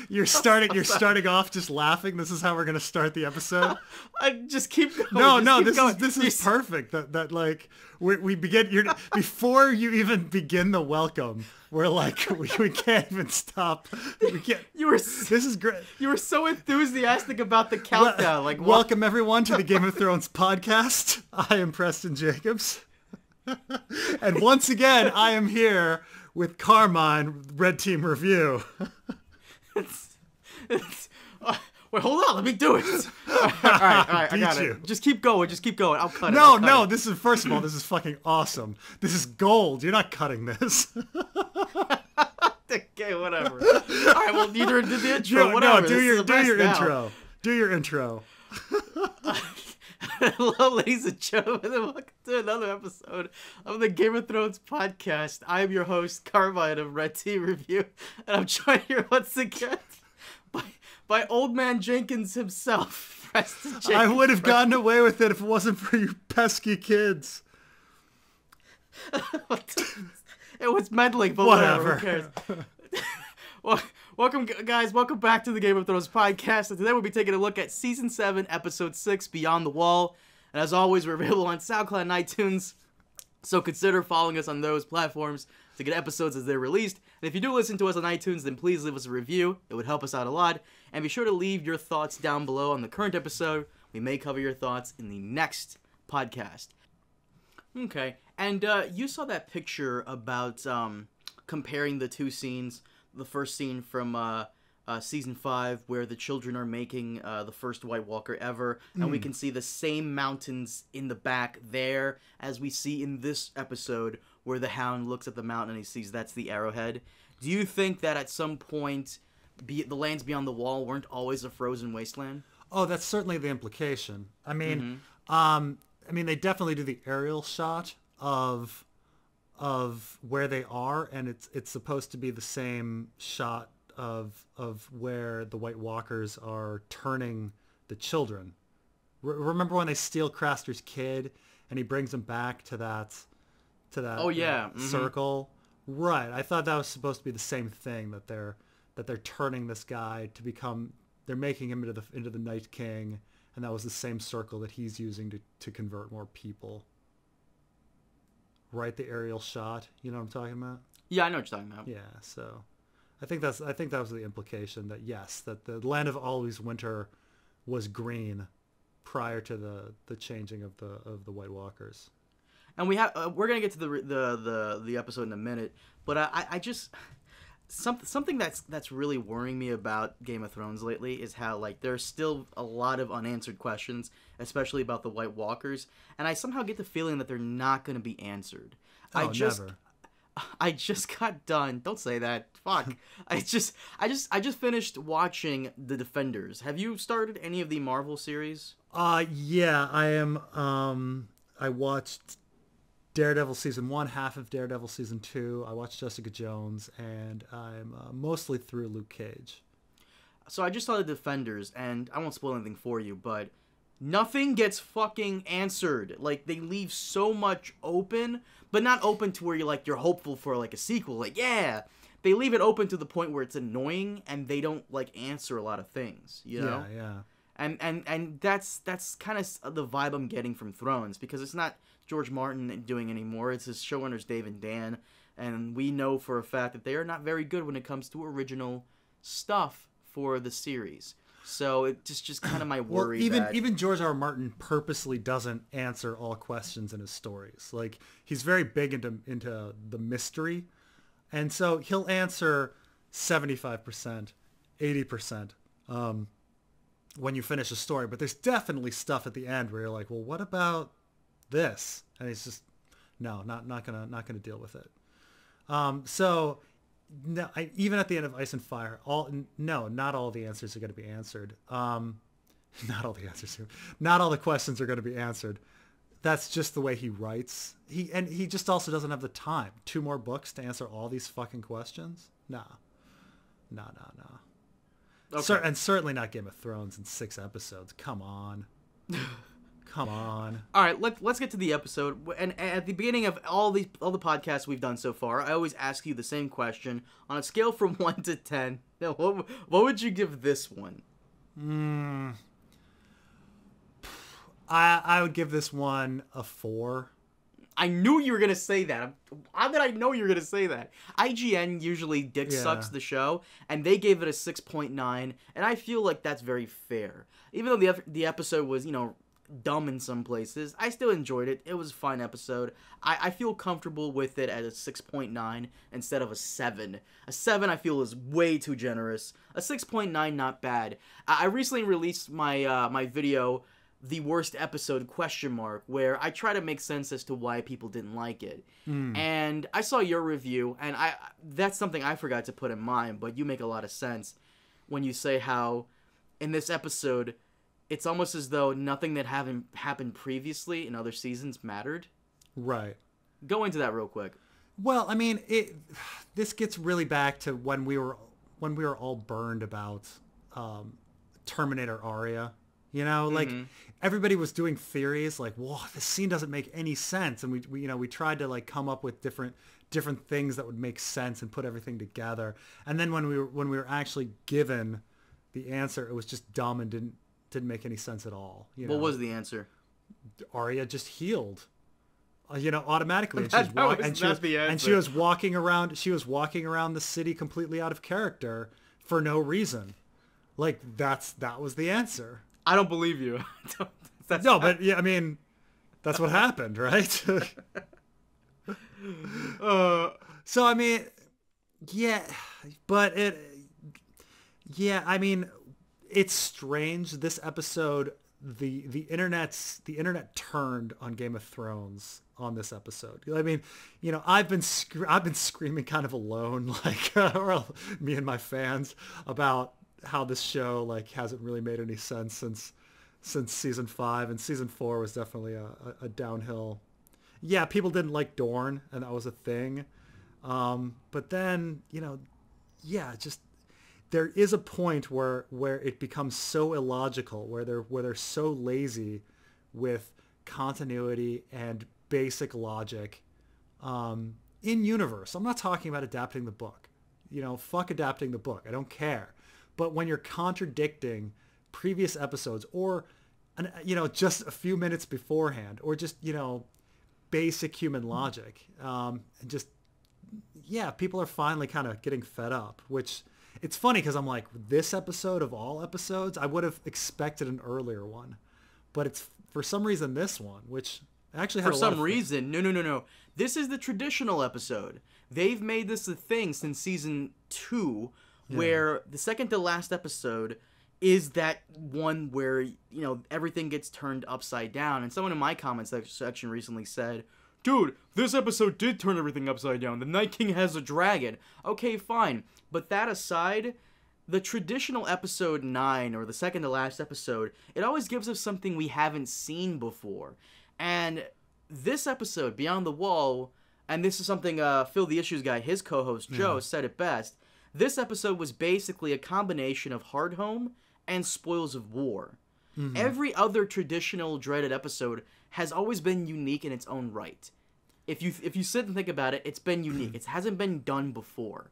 You're starting off just laughing. This is how we're gonna start the episode. I just keep going. This is perfect. That like we begin. Before you even begin the welcome, we're like we can't even stop. We can't. This is great. You were so enthusiastic about the countdown. Welcome everyone to the Game of Thrones podcast. I am Preston Jacobs, and once again I am here with Carmine, Red Team Review. Wait, hold on. Let me do it. All right. I got it. Just keep going. I'll cut it. No. This is, first of all, this is fucking awesome. This is gold. You're not cutting this. Okay, whatever. All right, well, neither did the intro. Whatever. No, do your intro. Do your intro. Hello, ladies and gentlemen, and welcome to another episode of the Game of Thrones podcast. I am your host, Carmine of Red Team Review, and I'm joined here once again by Old Man Jenkins himself, Preston Jenkins. I would have gotten away with it if it wasn't for you pesky kids. It was meddling, but whatever. Who cares? Well, welcome, guys. Welcome back to the Game of Thrones podcast. And today we'll be taking a look at Season 7, Episode 6, Beyond the Wall. And as always, we're available on SoundCloud and iTunes. So consider following us on those platforms to get episodes as they're released. And if you do listen to us on iTunes, then please leave us a review. It would help us out a lot. And be sure to leave your thoughts down below on the current episode. We may cover your thoughts in the next podcast. Okay. And you saw that picture about comparing the two scenes. The first scene from Season 5 where the children are making the first White Walker ever. And we can see the same mountains in the back there as we see in this episode where the Hound looks at the mountain and he sees that's the arrowhead. Do you think that at some point the lands beyond the wall weren't always a frozen wasteland? Oh, that's certainly the implication. I mean, they definitely do the aerial shot of where they are, and it's supposed to be the same shot of where the White Walkers are turning the children. Remember when they steal Craster's kid and he brings them back to that circle? Right. I thought that was supposed to be the same thing, that they're turning this guy to become, they're making him into the Night King, and that was the same circle that he's using to convert more people. Right, the aerial shot. You know what I'm talking about? Yeah, I know what you're talking about. Yeah, so I think that was the implication, that yes, that the land of always winter was green prior to the changing of the White Walkers. And we're gonna get to the episode in a minute, but I just something that's really worrying me about Game of Thrones lately is how there's still a lot of unanswered questions, especially about the White Walkers, and I somehow get the feeling that they're not going to be answered. Never. I just got done. Don't say that. Fuck. I just finished watching The Defenders. Have you started any of the Marvel series? Yeah, I am. I watched Daredevil Season 1, half of Daredevil Season 2. I watched Jessica Jones, and I'm mostly through Luke Cage. So I just saw The Defenders, and I won't spoil anything for you, but nothing gets fucking answered. They leave so much open, but not open to where you're hopeful for a sequel. Yeah, they leave it open to the point where it's annoying, and they don't answer a lot of things. You know? Yeah. And that's kind of the vibe I'm getting from Thrones, because it's not George Martin doing anymore. It's his showrunners Dave and Dan, and we know for a fact that they are not very good when it comes to original stuff for the series. So it's just kind of my worry. Well, even George R.R. Martin purposely doesn't answer all questions in his stories. He's very big into the mystery, and so he'll answer 75%, 80%. When you finish a story, but there's definitely stuff at the end where you're like, well, what about this? And he's just, no, not gonna deal with it. So no, even at the end of Ice and Fire, not all the answers are going to be answered. Not all the questions are going to be answered. That's just the way he writes. He just also doesn't have the time. 2 more books to answer all these fucking questions? No. Okay. And certainly not Game of Thrones in 6 episodes. Come on. Come on. All right, let's get to the episode. And at the beginning of all the podcasts we've done so far, I always ask you the same question on a scale from 1 to 10. What would you give this one? I would give this one a 4. I knew you were going to say that. How did I know you were going to say that? IGN usually sucks the show, and they gave it a 6.9, and I feel like that's very fair. Even though the episode was, dumb in some places, I still enjoyed it. It was a fine episode. I feel comfortable with it at a 6.9 instead of a 7. A 7 I feel is way too generous. A 6.9 not bad. I recently released my my video, The Worst Episode ? Where I try to make sense as to why people didn't like it. And I saw your review, and that's something I forgot to put in mine, but you make a lot of sense when you say how in this episode it's almost as though nothing that happened previously in other seasons mattered. Right. Go into that real quick. Well, I mean, this gets really back to when we were all burned about Terminator Aria. Like everybody was doing theories like, "Whoa, this scene doesn't make any sense," and we tried to like come up with different things that would make sense and put everything together. And then when we were actually given the answer, it was just dumb and didn't make any sense at all. What was the answer? Arya just healed, automatically, and she was walking around the city completely out of character for no reason. Like that was the answer. I don't believe you. But yeah, I mean, that's what happened, right? So I mean, yeah, but I mean, it's strange. This episode, the internet turned on Game of Thrones on this episode. I mean, I've been screaming kind of alone, like or me and my fans, about how this show like hasn't really made any sense since season 5, and season 4 was definitely a downhill. Yeah, people didn't like Dorne, and that was a thing. But then just there is a point where it becomes so illogical, where they're so lazy with continuity and basic logic in universe. I'm not talking about adapting the book. Fuck adapting the book. I don't care. But when you're contradicting previous episodes, or just a few minutes beforehand, or just basic human logic, and just people are finally kind of getting fed up. Which it's funny because I'm like, this episode of all episodes, I would have expected an earlier one, but it's for some reason this one, which actually had no. This is the traditional episode. They've made this a thing since season 2. Where the second to last episode is that one where, everything gets turned upside down. And someone in my comments section recently said, "Dude, this episode did turn everything upside down. The Night King has a dragon." Okay, fine. But that aside, the traditional episode 9, or the second to last episode, it always gives us something we haven't seen before. And this episode, Beyond the Wall, and this is something Phil the Issues Guy, his co-host Joe, said it best. This episode was basically a combination of Hardhome and Spoils of War. Mm-hmm. Every other traditional dreaded episode has always been unique in its own right. If you sit and think about it, it's been unique. It hasn't been done before.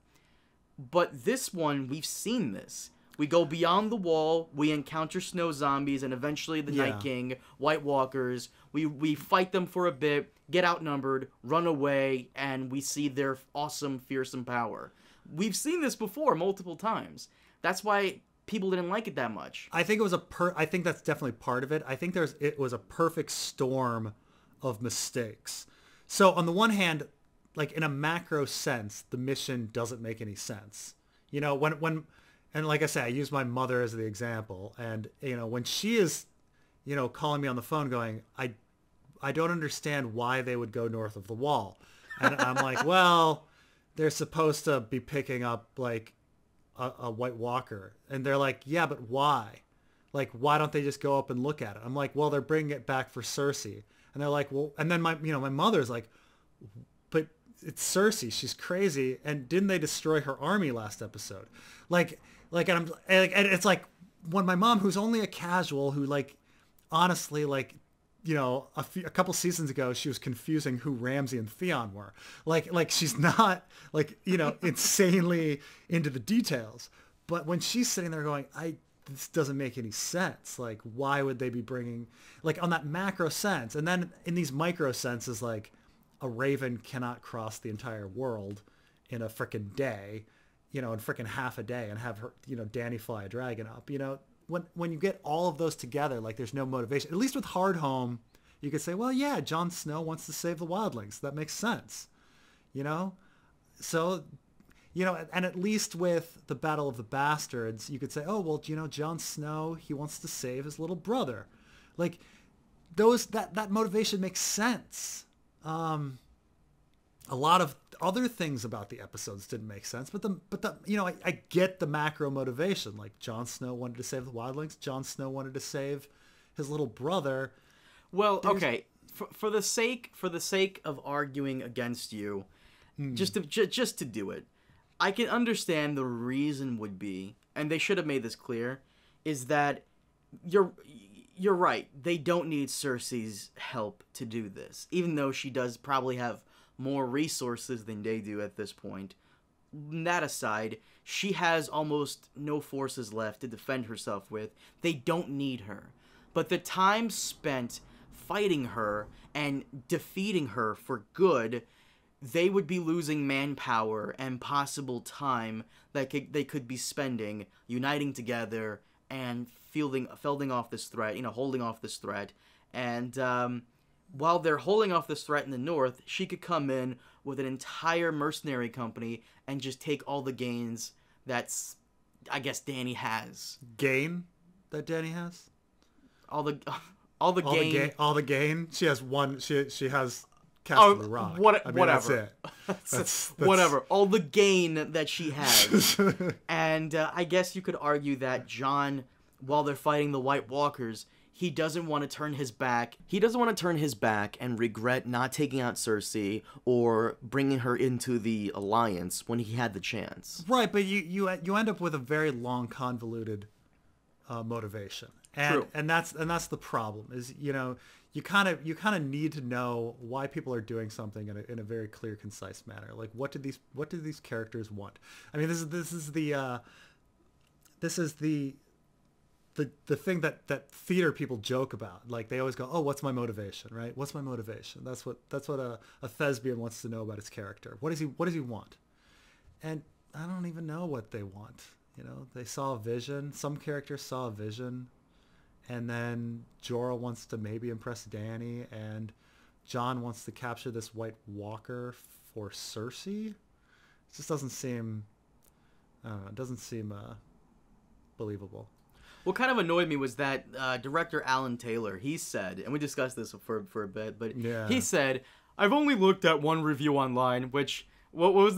But this one, we've seen this. We go beyond the wall, we encounter snow zombies, and eventually the Night King, White Walkers. We fight them for a bit, get outnumbered, run away, and we see their awesome, fearsome power. We've seen this before multiple times. That's why people didn't like it that much. I think it was I think that's definitely part of it. I think it was a perfect storm of mistakes. So on the one hand, like in a macro sense, the mission doesn't make any sense. When and like I say, I use my mother as the example, and when she is, calling me on the phone going, I don't understand why they would go north of the wall. And I'm like, well, they're supposed to be picking up like a White Walker. And they're like, yeah, but why? Like, why don't they just go up and look at it? I'm like, well, they're bringing it back for Cersei. And they're like, well, and then my mother's like, but it's Cersei. She's crazy. And didn't they destroy her army last episode? And it's like when my mom, who's only a casual, who like, honestly, like a couple seasons ago, she was confusing who Ramsay and Theon were. Like she's not insanely into the details. But when she's sitting there going, this doesn't make any sense. Like, why would they be bringing, like, on that macro sense? And then in these micro senses, like, a raven cannot cross the entire world in a frickin' day, in frickin' half a day and have her, Dany fly a dragon up. When you get all of those together, like, there's no motivation. At least with Hardhome, you could say, well, yeah, Jon Snow wants to save the wildlings. That makes sense, So... and at least with the Battle of the Bastards, you could say, oh, well, Jon Snow, he wants to save his little brother. Like, that motivation makes sense. A lot of other things about the episodes didn't make sense, but I get the macro motivation. Like, Jon Snow wanted to save the wildlings. Jon Snow wanted to save his little brother. Well, okay, for the sake of arguing against you, just to do it, I can understand the reason would be, and they should have made this clear, is that you're right. They don't need Cersei's help to do this, even though she does probably have more resources than they do at this point. That aside, she has almost no forces left to defend herself with. They don't need her. But the time spent fighting her and defeating her for good, they would be losing manpower and possible time that they could be spending uniting together and holding off this threat. And while they're holding off this threat in the north, she could come in with an entire mercenary company and just take all the gains that's, I guess, Dany has. Gain that Dany has? All the gain. All the gain? She has one. She has... Castle Rock. Whatever. That's it. That's whatever. All the gain that she has. And I guess you could argue that Jon, while they're fighting the White Walkers, he doesn't want to turn his back. He doesn't want to turn his back and regret not taking out Cersei or bringing her into the alliance when he had the chance. Right, but you end up with a very long, convoluted motivation. True. And that's the problem is, you kind of need to know why people are doing something in a very clear, concise manner. Like, what do these characters want? I mean, this is the thing that theater people joke about. Like, they always go, oh, what's my motivation, right? What's my motivation? That's what a thespian wants to know about his character. What does he want? And I don't even know what they want. They saw a vision. Some characters saw a vision. And then Jorah wants to maybe impress Dany, and Jon wants to capture this White Walker for Cersei. It just doesn't seem, I don't know, it doesn't seem believable. What kind of annoyed me was that director Alan Taylor, he said, and we discussed this for a bit, but yeah. He said, I've only looked at one review online, which... What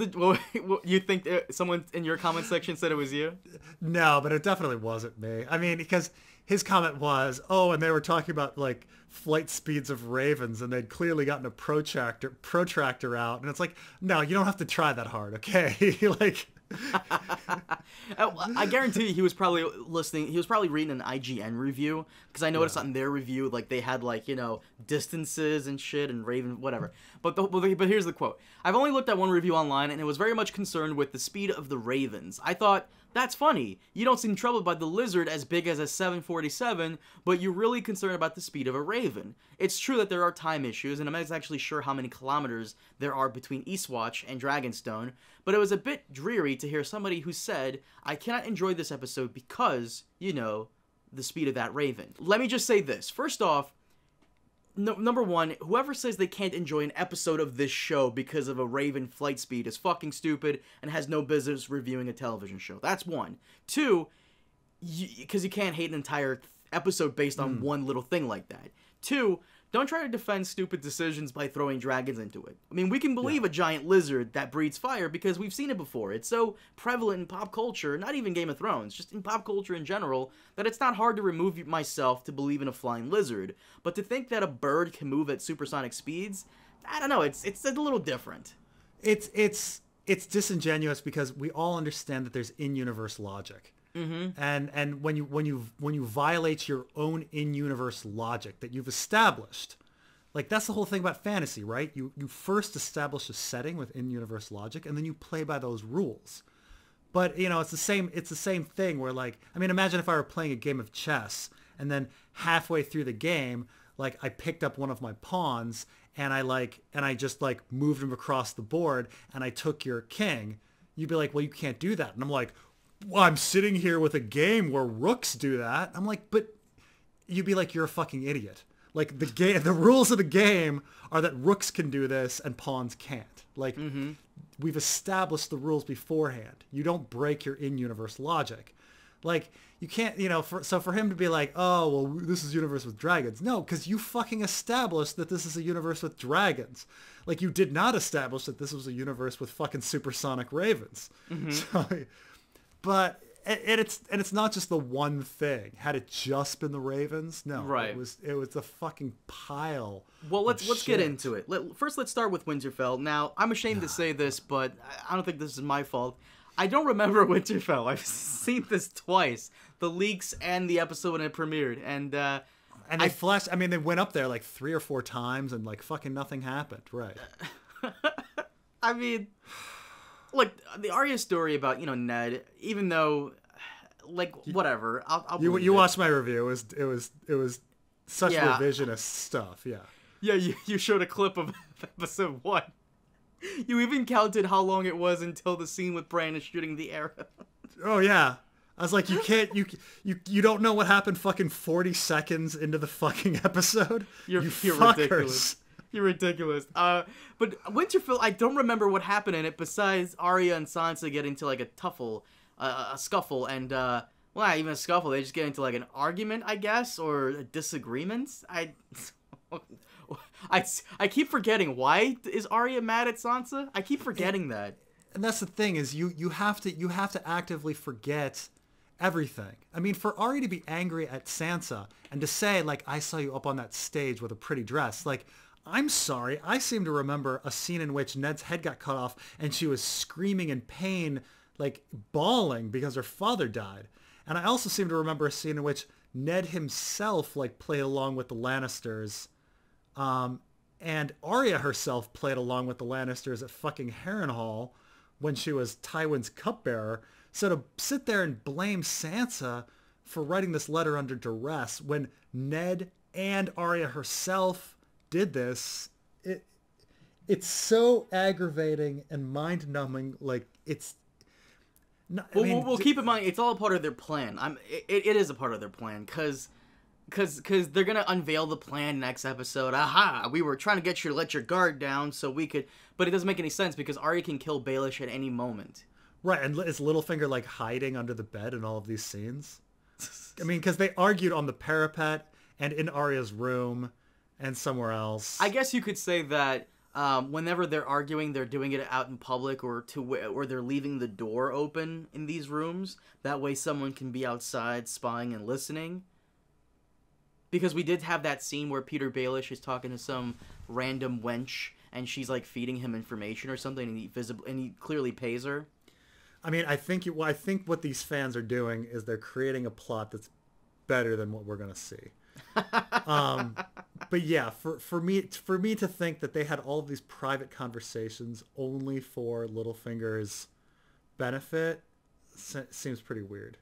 you think someone in your comment section said it was you? No, but it definitely wasn't me. I mean, because his comment was, oh, and they were talking about like flight speeds of ravens, and they'd clearly gotten a protractor out, and it's like, no, you don't have to try that hard, okay? Like, I guarantee you he was probably listening. He was probably reading an IGN review, because I noticed on their review, like, they had, like, distances and shit and raven, whatever. But here's the quote. I've only looked at one review online, and it was very much concerned with the speed of the ravens. I thought, that's funny. You don't seem troubled by the lizard as big as a 747, but you're really concerned about the speed of a raven. It's true that there are time issues, and I'm not actually sure how many kilometers there are between Eastwatch and Dragonstone, but it was a bit dreary to hear somebody who said, I cannot enjoy this episode because, the speed of that raven. Let me just say this. First off, number one, whoever says they can't enjoy an episode of this show because of a raven flight speed is fucking stupid and has no business reviewing a television show. That's one. Two, because you can't hate an entire episode based on one little thing like that. Two, don't try to defend stupid decisions by throwing dragons into it. I mean, we can believe a giant lizard that breathes fire because we've seen it before. It's so prevalent in pop culture, not even Game of Thrones, just in pop culture in general, that it's not hard to remove myself to believe in a flying lizard. But to think that a bird can move at supersonic speeds, I don't know, it's a little different. It's disingenuous because we all understand that there's in-universe logic. And when you violate your own in-universe logic that you've established, like that's the whole thing about fantasy, right? You first establish a setting with in-universe logic, and then you play by those rules. But it's the same thing where, like, I mean, imagine if I were playing a game of chess, and then halfway through the game, like, I picked up one of my pawns and I just moved him across the board and I took your king. You'd be like, well, you can't do that. And I'm like, well, I'm sitting here with a game where rooks do that. I'm like, but you'd be like, you're a fucking idiot. Like, the rules of the game are that rooks can do this and pawns can't. Like, we've established the rules beforehand. You don't break your in-universe logic. Like, you can't, so for him to be like, oh, well, this is universe with dragons. No, because you fucking established that this is a universe with dragons. Like, you did not establish that this was a universe with fucking supersonic ravens. So, but, and it's not just the one thing. Had it just been the ravens? No. Right. It was a fucking pile. Well, let's get into it. First, let's start with Winterfell. Now, I'm ashamed to say this, but I don't think this is my fault. I don't remember Winterfell. I've seen this twice. The leaks and the episode when it premiered. And they flashed, I mean, they went up there like 3 or 4 times and like fucking nothing happened. Right. I mean, look, the Arya story about, Ned, even though, like, whatever. I'll you watched my review. It was such revisionist stuff. Yeah. Yeah, you showed a clip of episode 1. You even counted how long it was until the scene with Bran shooting the arrow. Oh yeah, I was like, you don't know what happened fucking 40 seconds into the fucking episode. You're ridiculous. You're ridiculous. But Winterfell, I don't remember what happened in it besides Arya and Sansa get into like a scuffle, and well, not even a scuffle. They just get into like an argument, I guess, or a disagreement. I keep forgetting. Why is Arya mad at Sansa? I keep forgetting that. And that's the thing is you have to actively forget everything. I mean, for Arya to be angry at Sansa and to say, like, I saw you up on that stage with a pretty dress, like, I'm sorry, I seem to remember a scene in which Ned's head got cut off and she was screaming in pain, like bawling because her father died. And I also seem to remember a scene in which Ned himself like played along with the Lannisters. And Arya herself played along with the Lannisters at fucking Harrenhal when she was Tywin's cupbearer. So to sit there and blame Sansa for writing this letter under duress when Ned and Arya herself did this, it's so aggravating and mind-numbing. Like, it's... Well, keep in mind, it's all a part of their plan. It is a part of their plan, because they're going to unveil the plan next episode. Aha! We were trying to get you to let your guard down so we could... But it doesn't make any sense because Arya can kill Baelish at any moment. Right, and is Littlefinger, like, hiding under the bed in all of these scenes? I mean, because they argued on the parapet and in Arya's room and somewhere else. I guess you could say that whenever they're arguing, they're doing it out in public or they're leaving the door open in these rooms. That way someone can be outside spying and listening. Because we did have that scene where Peter Baelish is talking to some random wench and she's like feeding him information or something, and he clearly pays her. I mean, I think what these fans are doing is they're creating a plot that's better than what we're gonna see. But yeah, for me to think that they had all of these private conversations only for Littlefinger's benefit seems pretty weird.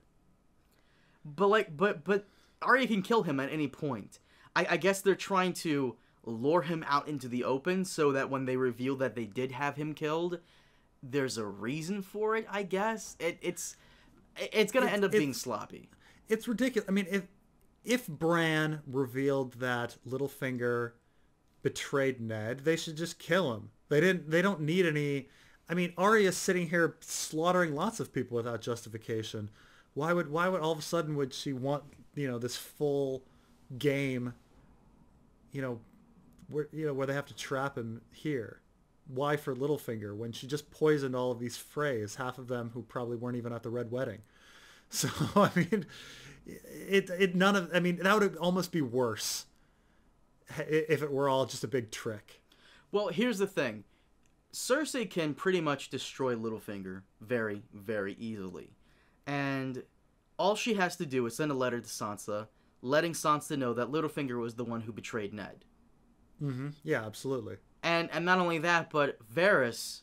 But Arya can kill him at any point. I guess they're trying to lure him out into the open so that when they reveal that they did have him killed, there's a reason for it, I guess. It's going to end up being sloppy. It's ridiculous. I mean, if Bran revealed that Littlefinger betrayed Ned, they should just kill him. They don't need any... I mean, Arya's sitting here slaughtering lots of people without justification. Why would all of a sudden would she want, this full game, where they have to trap him here? Why for Littlefinger when she just poisoned all of these Freys, half of them who probably weren't even at the Red Wedding? So, I mean, that would almost be worse if it were all just a big trick. Well, here's the thing. Cersei can pretty much destroy Littlefinger very, very easily. And All she has to do is send a letter to Sansa, letting Sansa know that Littlefinger was the one who betrayed Ned. Mm-hmm. Yeah, absolutely. And not only that, but Varys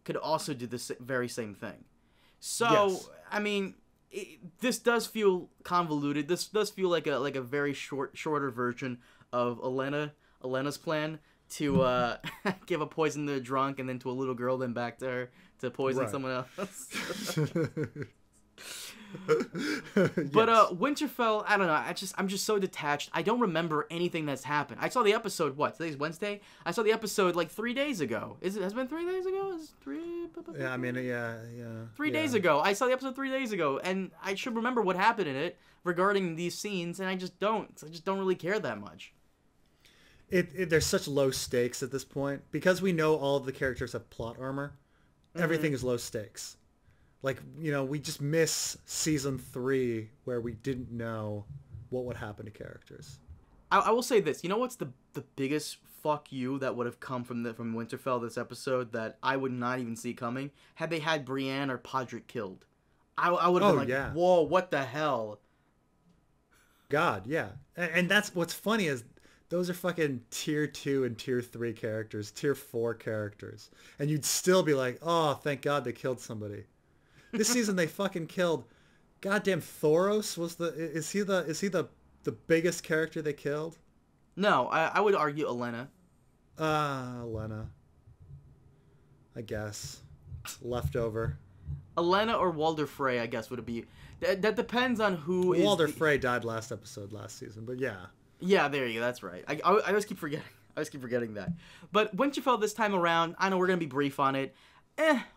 could also do the very same thing. So, yes. I mean, this does feel convoluted. This does feel like a very shorter version of Olenna's plan to give a poison to a drunk and then to a little girl, then back to her to poison someone else. But Winterfell, I don't know. I'm just so detached. I don't remember anything that's happened. I saw the episode. What? Today's Wednesday. I saw the episode like 3 days ago. Has it been 3 days ago? Is it 3? Yeah, I mean, yeah. 3 days ago. I saw the episode 3 days ago, and I should remember what happened in it regarding these scenes, and I just don't. I just don't really care that much. There's such low stakes at this point because we know all of the characters have plot armor. Mm-hmm. Everything is low stakes. Like, we just miss season 3 where we didn't know what would happen to characters. I will say this. You know what's the biggest fuck you that would have come from Winterfell this episode that I would not even see coming? Had they had Brienne or Podrick killed. I would have been like, whoa, what the hell? God, yeah. And that's what's funny is those are fucking tier 2 and tier 3 characters, tier 4 characters. And you'd still be like, oh, thank God they killed somebody. This season they fucking killed goddamn Thoros is he the biggest character they killed? No, I would argue Olenna. Olenna. I guess. Leftover. Olenna or Walder Frey, I guess would be. That depends on who Walder Frey died last season, but yeah. Yeah, there you go, that's right. I always keep forgetting. That. But Winterfell this time around, I know we're going to be brief on it.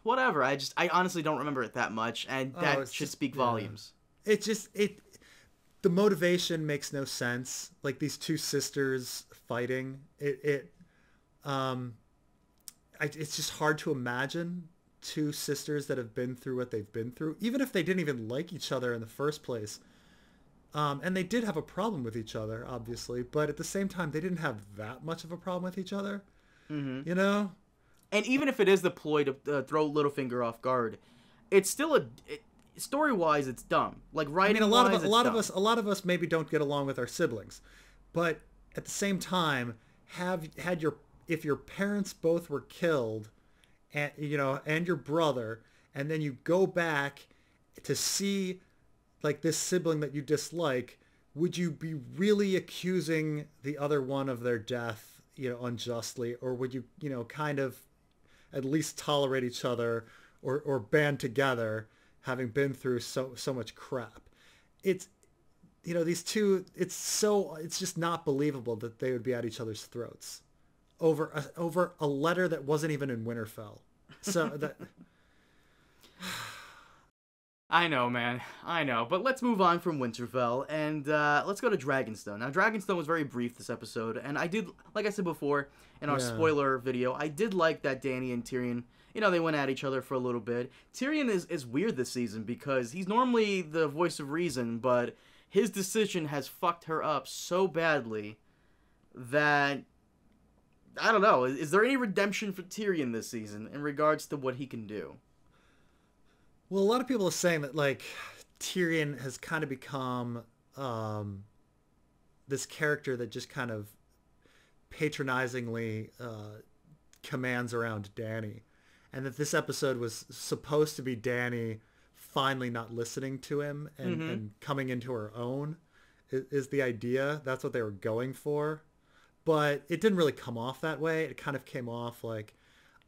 Whatever. I honestly don't remember it that much, and that should speak volumes. The motivation makes no sense. Like these two sisters fighting, it's just hard to imagine two sisters that have been through what they've been through, even if they didn't even like each other in the first place. And they did have a problem with each other, obviously, but at the same time, they didn't have that much of a problem with each other. Mm-hmm. And even if it is the ploy to throw Littlefinger off guard, it's still story-wise, it's dumb. Like writing. I mean, a lot of us maybe don't get along with our siblings, but at the same time, if your parents both were killed, and your brother, and then you go back to see like this sibling that you dislike, would you be really accusing the other one of their death, unjustly, or would you, kind of at least tolerate each other or band together, having been through so much crap? It's, these two, it's just not believable that they would be at each other's throats over a letter that wasn't even in Winterfell. So that. I know, man. I know. But let's move on from Winterfell, and let's go to Dragonstone. Now, Dragonstone was very brief this episode, and I did, like I said before in our spoiler video, I did like that Dany and Tyrion, they went at each other for a little bit. Tyrion is weird this season because he's normally the voice of reason, but his decision has fucked her up so badly that, I don't know, is there any redemption for Tyrion this season in regards to what he can do? Well, a lot of people are saying that, like, Tyrion has kind of become this character that just kind of patronizingly commands around Dany. And that this episode was supposed to be Dany finally not listening to him and coming into her own is the idea. That's what they were going for. But it didn't really come off that way. It kind of came off like,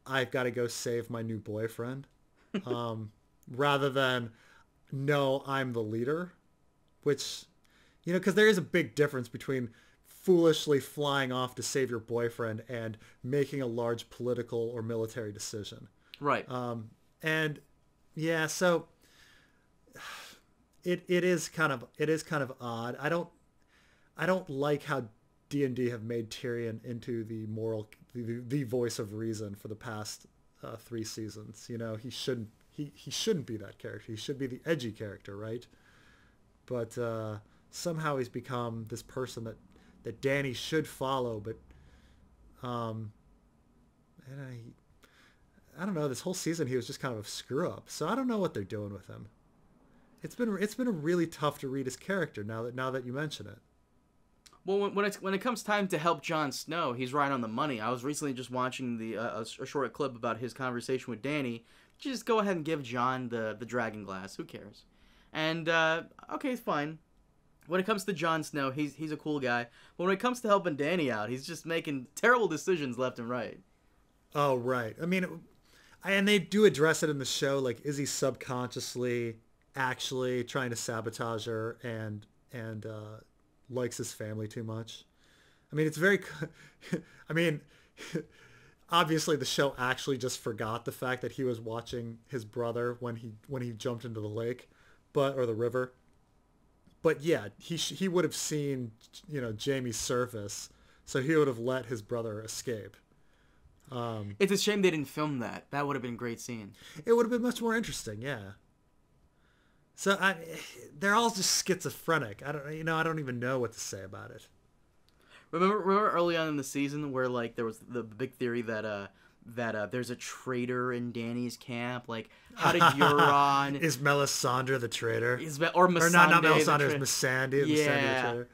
I've got to go save my new boyfriend. Rather than, no, I'm the leader, which, because there is a big difference between foolishly flying off to save your boyfriend and making a large political or military decision. Right. And yeah, so it is kind of odd. I don't like how D&D have made Tyrion into the voice of reason for the past 3 seasons. He shouldn't be that character. He should be the edgy character, right? But somehow he's become this person that Dany should follow. But I don't know. This whole season he was just kind of a screw up. So I don't know what they're doing with him. It's been really tough to read his character now that you mention it. Well, when it comes time to help Jon Snow, he's right on the money. I was recently just watching a short clip about his conversation with Dany. Just go ahead and give Jon the dragon glass. Who cares? And okay, fine. When it comes to Jon Snow, he's a cool guy. But when it comes to helping Dany out, he's just making terrible decisions left and right. Oh, right. I mean, and they do address it in the show. Like, is he subconsciously actually trying to sabotage her and likes his family too much? I mean, it's very... I mean, obviously the show actually just forgot the fact that he was watching his brother when he jumped into the lake, or the river. But yeah, he would have seen, Jaime's surface, so he would have let his brother escape. It's a shame they didn't film that. That would have been a great scene. It would have been much more interesting, yeah. So they're all just schizophrenic. I don't even know what to say about it. Remember early on in the season where like there was the big theory that there's a traitor in Dany's camp. Like, how did Euron... Is Melisandre the traitor? Or Missandei, not Melisandre, it's Missandei. Yeah. Missandei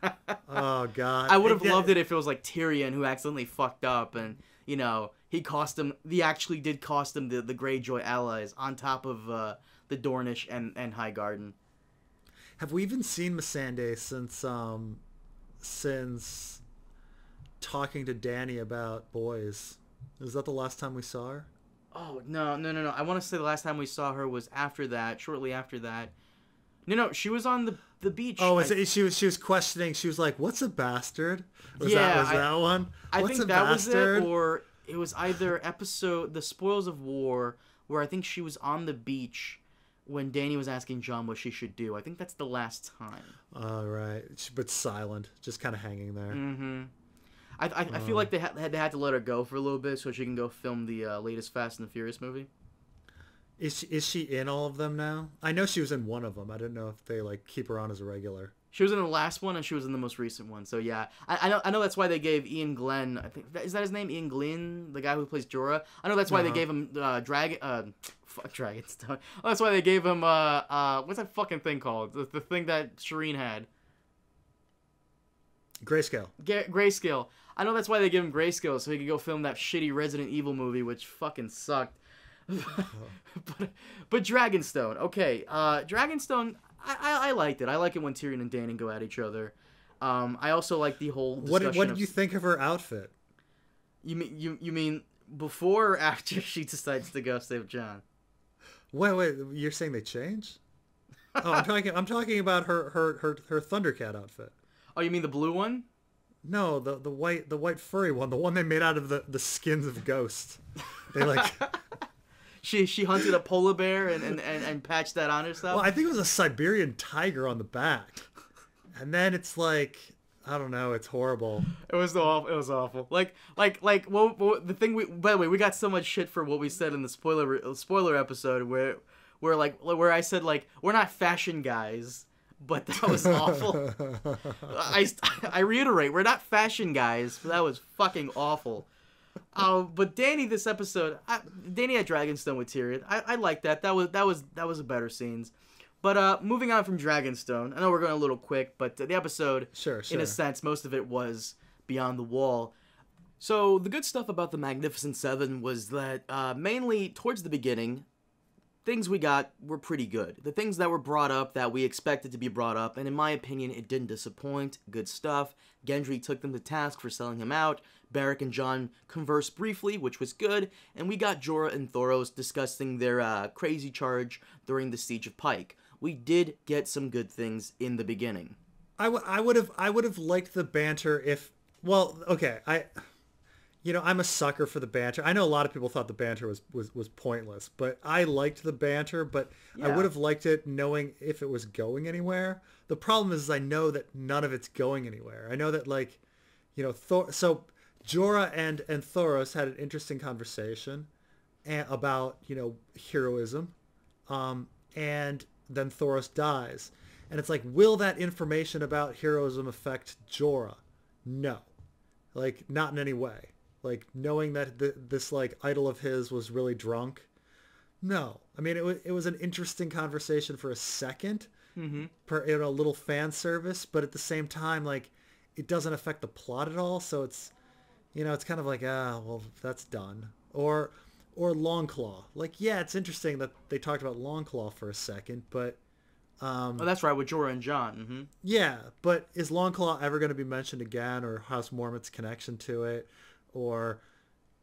the traitor. Oh, God. I would have loved it if it was like Tyrion who accidentally fucked up and, he actually did cost him the Greyjoy allies on top of the Dornish and Highgarden. Have we even seen Missandei since talking to Dany about boys? Is that the last time we saw her? Oh, no. I want to say the last time we saw her was shortly after that. No, she was on the beach. Oh, she was questioning. She was like, "What's a bastard?" Was that one? I think that was it, or it was either The Spoils of War, where I think she was on the beach when Dany was asking Jon what she should do. I think that's the last time. Oh, right. But silent, just kind of hanging there. Mm-hmm. I feel like they had to let her go for a little bit so she can go film the latest Fast and the Furious movie. Is she in all of them now? I know she was in one of them. I didn't know if they keep her on as a regular. She was in the last one and she was in the most recent one. So yeah, I know that's why they gave Ian Glenn. I think is that his name, Ian Glenn, the guy who plays Jorah. I know that's why they gave him Dragonstone. Oh, that's why they gave him what's that fucking thing called? The thing that Shireen had. Grayscale. Grayscale. I know that's why they gave him Grayscale, so he could go film that shitty Resident Evil movie, which fucking sucked. but Dragonstone. Okay, Dragonstone, I liked it. I like it when Tyrion and Dany go at each other. I also like the whole discussion What did you think of her outfit? You mean before or after she decides to go save Jon? Wait, you're saying they changed? Oh, I'm talking about her Thundercat outfit. Oh, you mean the blue one? No, the white furry one, the one they made out of the skins of ghosts. They She hunted a polar bear and patched that on herself. Well, I think it was a Siberian tiger on the back, and then it's I don't know, it's horrible. It was awful. It was awful. The thing by the way, we got so much shit for what we said in the spoiler episode where I said we're not fashion guys. But that was awful. I reiterate, we're not fashion guys, but that was fucking awful. But Dany, this episode, Dany at Dragonstone with Tyrion, I like that. That was a better scenes. But moving on from Dragonstone, I know we're going a little quick, but the episode, sure. In a sense, most of it was Beyond the Wall. So the good stuff about the Magnificent Seven was that mainly towards the beginning, things we got were pretty good. The things that were brought up that we expected to be brought up, and in my opinion, it didn't disappoint. Good stuff. Gendry took them to task for selling him out. Beric and Jon conversed briefly, which was good. And we got Jorah and Thoros discussing their crazy charge during the Siege of Pike. We did get some good things in the beginning. I would have liked the banter if... Well, okay, I'm a sucker for the banter. I know a lot of people thought the banter was pointless, but I liked the banter, but yeah. I would have liked it knowing if it was going anywhere. The problem is I know that none of it's going anywhere. I know that so Jorah and Thoros had an interesting conversation about, heroism, and then Thoros dies. And it's will that information about heroism affect Jorah? No. Not in any way. Knowing that this idol of his was really drunk, No. I mean, it was an interesting conversation for a second, Mm-hmm. a little fan service, but at the same time, like, it doesn't affect the plot at all. So it's, it's kind of like, well, that's done. Or Longclaw. Like, yeah, it's interesting that they talked about Longclaw for a second, but... oh, that's right, with Jorah and Jon. Mm-hmm. Yeah, but is Longclaw ever going to be mentioned again, or House Mormont's connection to it? Or...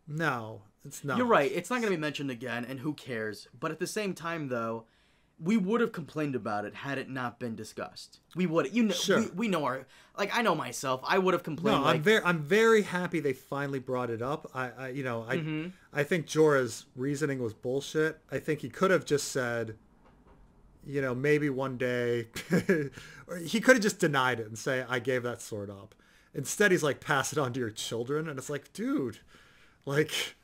No, it's not. You're right. It's not going to be mentioned again, and who cares? But at the same time, though, we would have complained about it had it not been discussed. We would. Sure. We know our... Like, I know myself. I would have complained. No, I'm very happy they finally brought it up. I think Jorah's reasoning was bullshit. I think he could have just said, maybe one day, or he could have just denied it and say, I gave that sword up. Instead, he's like, pass it on to your children. And it's like, dude... Like,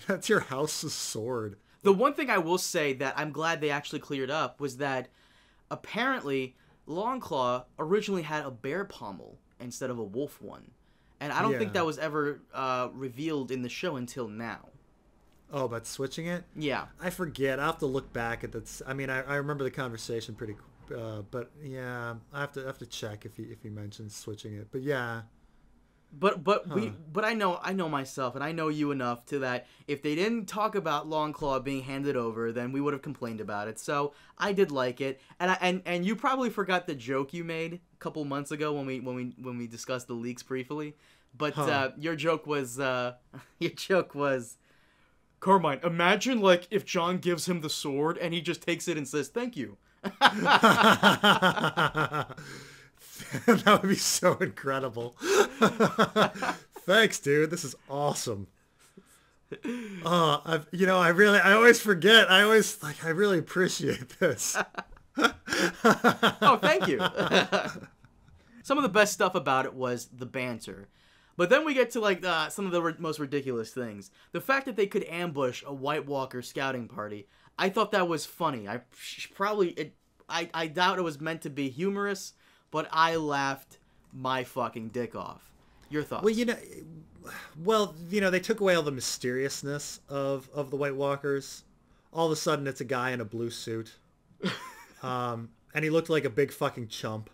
that's your house's sword. The one thing I will say that I'm glad they actually cleared up was that apparently Longclaw originally had a bear pommel instead of a wolf one. And I don't think that was ever revealed in the show until now. Oh, about switching it? Yeah. I forget. I'll have to look back at that. I mean, I remember the conversation pretty... but yeah, I have to check if he mentions switching it. But yeah... But I know myself, and I know you enough to that if they didn't talk about Longclaw being handed over, then we would have complained about it. So I did like it, and you probably forgot the joke you made a couple months ago when we discussed the leaks briefly. But your joke was Carmine. Imagine like if Jon gives him the sword and he just takes it and says thank you. That would be so incredible. Thanks, dude. This is awesome. I always forget. I really appreciate this. Oh, thank you. Some of the best stuff about it was the banter. But then we get to like some of the most ridiculous things. The fact that they could ambush a White Walker scouting party. I thought that was funny. I doubt it was meant to be humorous. But I laughed my fucking dick off. Your thoughts? Well, they took away all the mysteriousness of the White Walkers. All of a sudden, it's a guy in a blue suit. And he looked like a big fucking chump.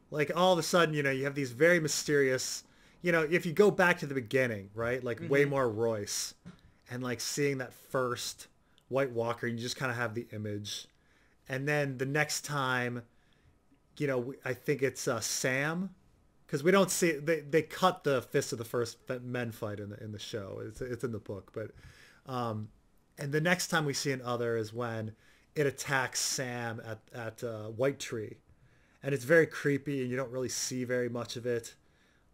Like, all of a sudden, you have these very mysterious... if you go back to the beginning, right? Like, Waymar Royce. And, like, seeing that first White Walker, you just kind of have the image. And then the next time... I think it's Sam, because we don't see they cut the Fist of the First Men fight in the show. It's in the book, but and the next time we see an other is when it attacks Sam at White Tree, and it's very creepy, and you don't really see very much of it.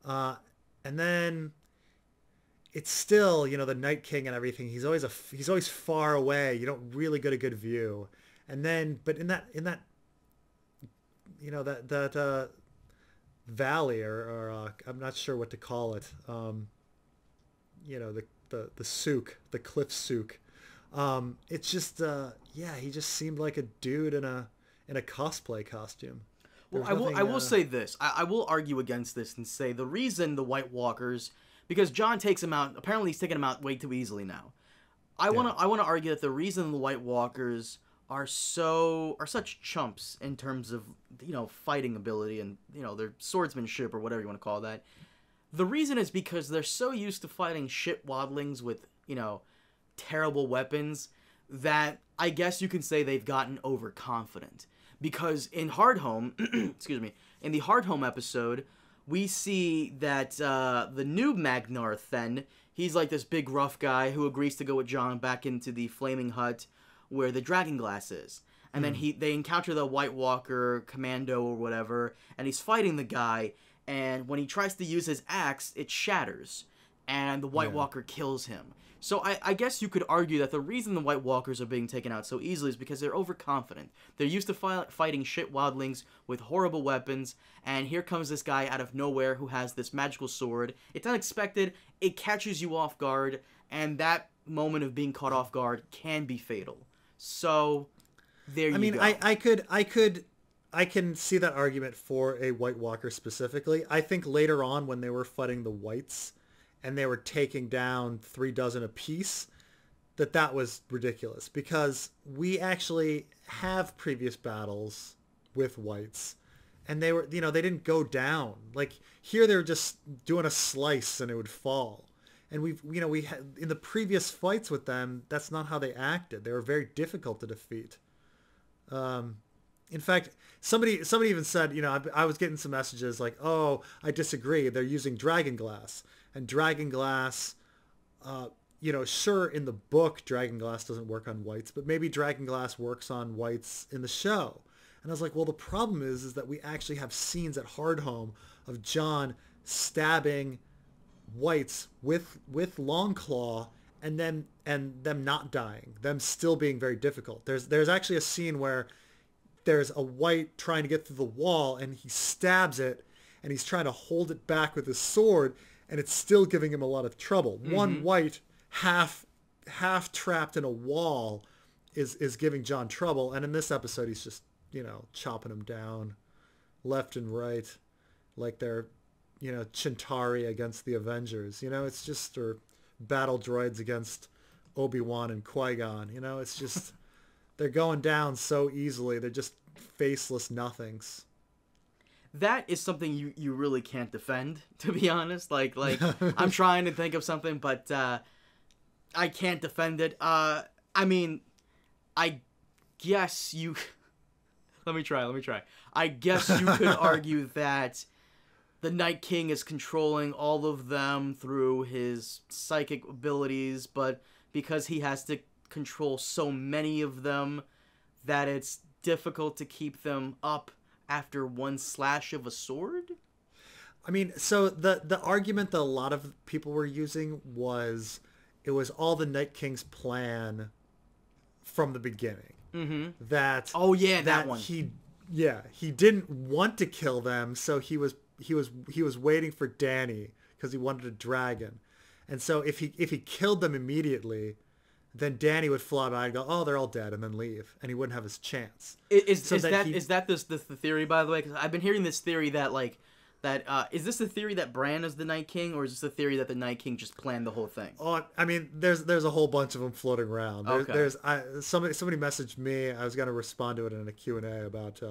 And then it's still the Night King and everything. He's always far away. You don't really get a good view. And then, but in that that valley or I'm not sure what to call it. The souk, the cliff souk. It's just he just seemed like a dude in a cosplay costume. Well, I will say this. I will argue against this and say the reason the White Walkers, because Jon takes him out. Apparently, he's taking him out way too easily now. I want to argue that the reason the White Walkers are such chumps in terms of fighting ability and their swordsmanship or whatever you want to call that. The reason is because they're so used to fighting shit wadlings with terrible weapons that I guess you can say they've gotten overconfident. Because in Hardhome, in the Hardhome episode, we see that the new Magnar Then, he's like this big rough guy who agrees to go with Jon back into the flaming hut where the dragon glass is. And then they encounter the White Walker commando or whatever, and he's fighting the guy, and when he tries to use his axe, it shatters, and the White Walker kills him. So I guess you could argue that the reason the White Walkers are being taken out so easily is because they're overconfident. They're used to fighting shit wildlings with horrible weapons, and here comes this guy out of nowhere who has this magical sword. It's unexpected, it catches you off guard, and that moment of being caught off guard can be fatal. So, there you go. I can see that argument for a White Walker specifically. I think later on when they were fighting the Whites and they were taking down 3 dozen apiece, that was ridiculous, because we actually have previous battles with whites, and they were, they didn't go down. Like here, they were just doing a slice and it would fall. And we had in the previous fights with them, that's not how they acted. They were very difficult to defeat. In fact, somebody even said, I was getting some messages like, oh, I disagree. They're using dragonglass, and dragonglass, sure, in the book, dragonglass doesn't work on whites, but maybe dragonglass works on whites in the show. And I was like, well, the problem is that we actually have scenes at Hardhome of Jon stabbing whites with Longclaw, and them not dying, them still being very difficult. There's actually a scene where there's a white trying to get through the wall, and he stabs it, and he's trying to hold it back with his sword, and it's still giving him a lot of trouble. Mm-hmm. One white half trapped in a wall is giving Jon trouble, and in this episode he's just chopping him down left and right like they're Chintari against the Avengers. It's just, or battle droids against Obi-Wan and Qui-Gon. It's just they're going down so easily. They're just faceless nothings. That is something you really can't defend, to be honest. Like I'm trying to think of something, but I can't defend it. I mean, I guess you... Let me try. I guess you could argue that the Night King is controlling all of them through his psychic abilities, but because he has to control so many of them that it's difficult to keep them up after one slash of a sword? I mean, so the argument that a lot of people were using was it was all the Night King's plan from the beginning. Mm-hmm. That one. He didn't want to kill them, so he was waiting for Dany because he wanted a dragon. And so if he killed them immediately, then Dany would fly by and go, oh, they're all dead, and then leave, and he wouldn't have his chance. Is that the theory, by the way? Because I've been hearing this theory that is this the theory that Bran is the Night King, or is this the theory that the Night King just planned the whole thing? Oh, I mean, there's a whole bunch of them floating around. Somebody messaged me. I was going to respond to it in a Q&A about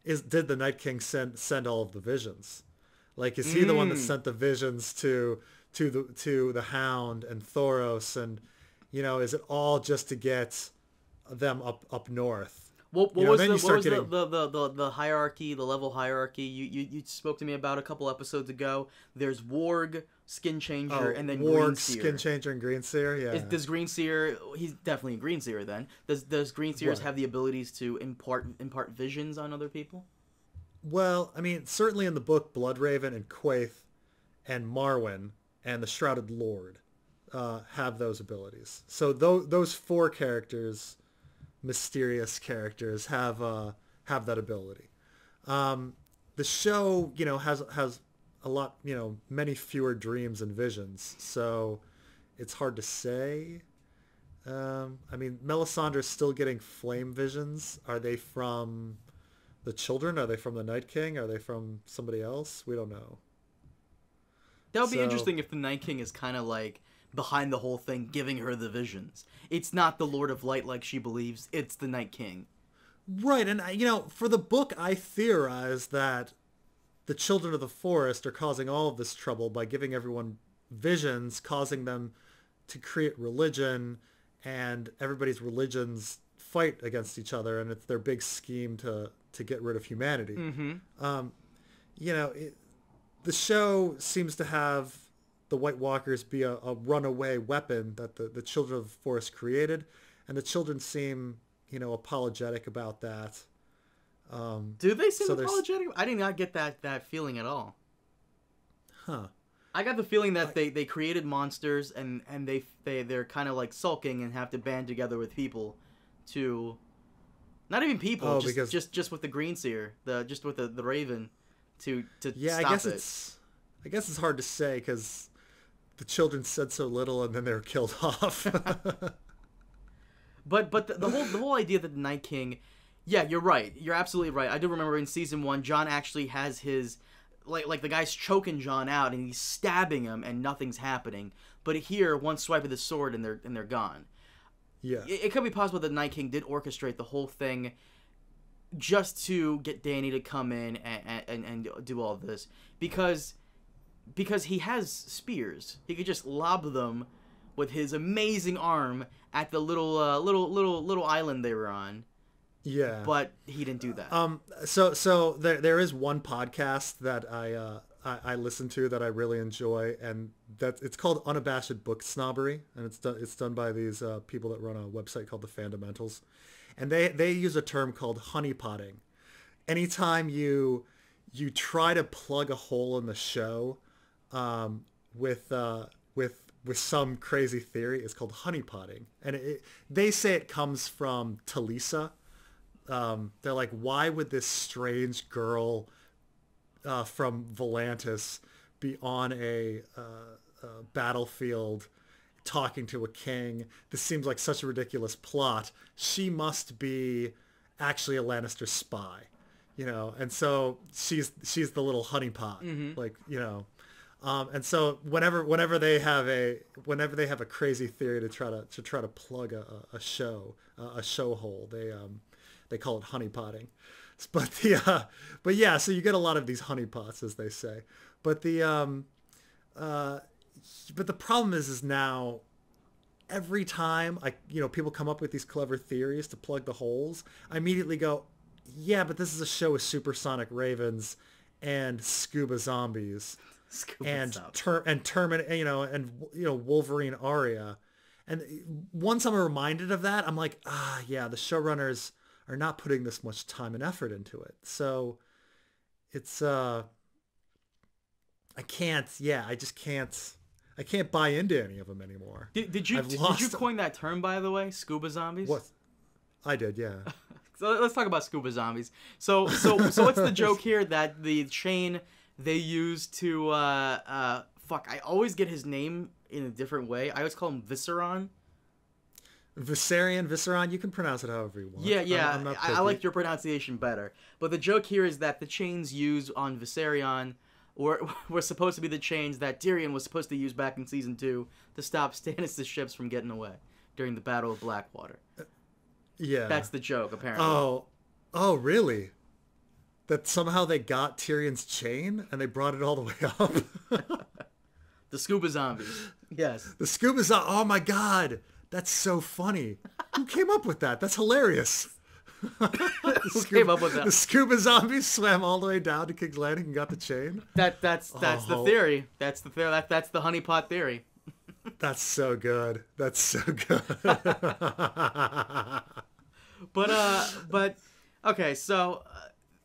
did the Night King send all of the visions? Like, is he the one that sent the visions to the Hound and Thoros, and is it all just to get them up north? What was the hierarchy, the level hierarchy you spoke to me about a couple episodes ago? There's Warg, Skin Changer, and then Warg, Greenseer. Skin Changer, and Greenseer, yeah. Does Greenseer, he's definitely a Greenseer then. Does Greenseers have the abilities to impart visions on other people? Well, I mean, certainly in the book, Bloodraven and Quaithe and Marwyn and the Shrouded Lord have those abilities. So those four characters, mysterious characters, have that ability. The show, has a lot, many fewer dreams and visions, so it's hard to say. I mean, Melisandre's still getting flame visions. Are they from the children? Are they from the Night King? Are they from somebody else? We don't know. That would be interesting if the Night King is kind of like behind the whole thing, giving her the visions. It's not the Lord of Light like she believes. It's the Night King. Right, and for the book, I theorize that the Children of the Forest are causing all of this trouble by giving everyone visions, causing them to create religion, and everybody's religions fight against each other, and it's their big scheme to get rid of humanity. Mm-hmm. The show seems to have the White Walkers be a runaway weapon that the Children of the Forest created, and the children seem, apologetic about that. Do they seem apologetic? I did not get that feeling at all. Huh. I got the feeling that they created monsters and they're kind of like sulking and have to band together with people to, not even people, just with the Greenseer, just with the Raven, to stop it. I guess it's hard to say because the children said so little and then they were killed off. But the whole idea that the Night King, yeah, you're right. You're absolutely right. I do remember in season 1, Jon actually has his, like the guy's choking Jon out and he's stabbing him and nothing's happening. But here, one swipe of the sword and they're gone. Yeah. It could be possible that Night King did orchestrate the whole thing just to get Dany to come in and do all of this. Because he has spears. He could just lob them with his amazing arm at the little island they were on. Yeah. But he didn't do that. So there is one podcast that I listen to that I really enjoy, and it's called Unabashed Book Snobbery, and it's done by these people that run a website called The Fundamentals, and they use a term called honeypotting. Anytime you try to plug a hole in the show with some crazy theory, it's called honeypotting, and they say it comes from Talisa. They're like, why would this strange girl from Volantis be on a battlefield talking to a king? This seems like such a ridiculous plot. She must be actually a Lannister spy, and so she's the little honeypot, like, and so whenever they have a crazy theory to try to plug a show hole, they call it honeypotting. But yeah, so you get a lot of these honeypots, as they say. But the problem is now every time people come up with these clever theories to plug the holes, I immediately go, yeah, but this is a show with supersonic ravens and scuba zombies and Wolverine Arya. And once I'm reminded of that, I'm like, yeah, the showrunners are not putting this much time and effort into it. So it's I can't buy into any of them anymore. Did you coin that term, by the way? Scuba zombies? What? I did, yeah. So let's talk about scuba zombies. So what's the joke here? That the chain they use to I always get his name in a different way. I always call him Visceron. Visceron, you can pronounce it however you want. Yeah, I like your pronunciation better. But the joke here is that the chains used on Viserion were supposed to be the chains that Tyrion was supposed to use back in Season 2 to stop Stannis' ships from getting away during the Battle of Blackwater. Yeah. That's the joke, apparently. Oh, really? That somehow they got Tyrion's chain and they brought it all the way up? The scuba zombies. Yes. The scuba zombies. Oh, my God. That's so funny. Who came up with that? That's hilarious. Who came up with that? The scuba zombies swam all the way down to King's Landing and got the chain. That's the theory. That's the theory. That's the honeypot theory. That's so good. That's so good. But okay, so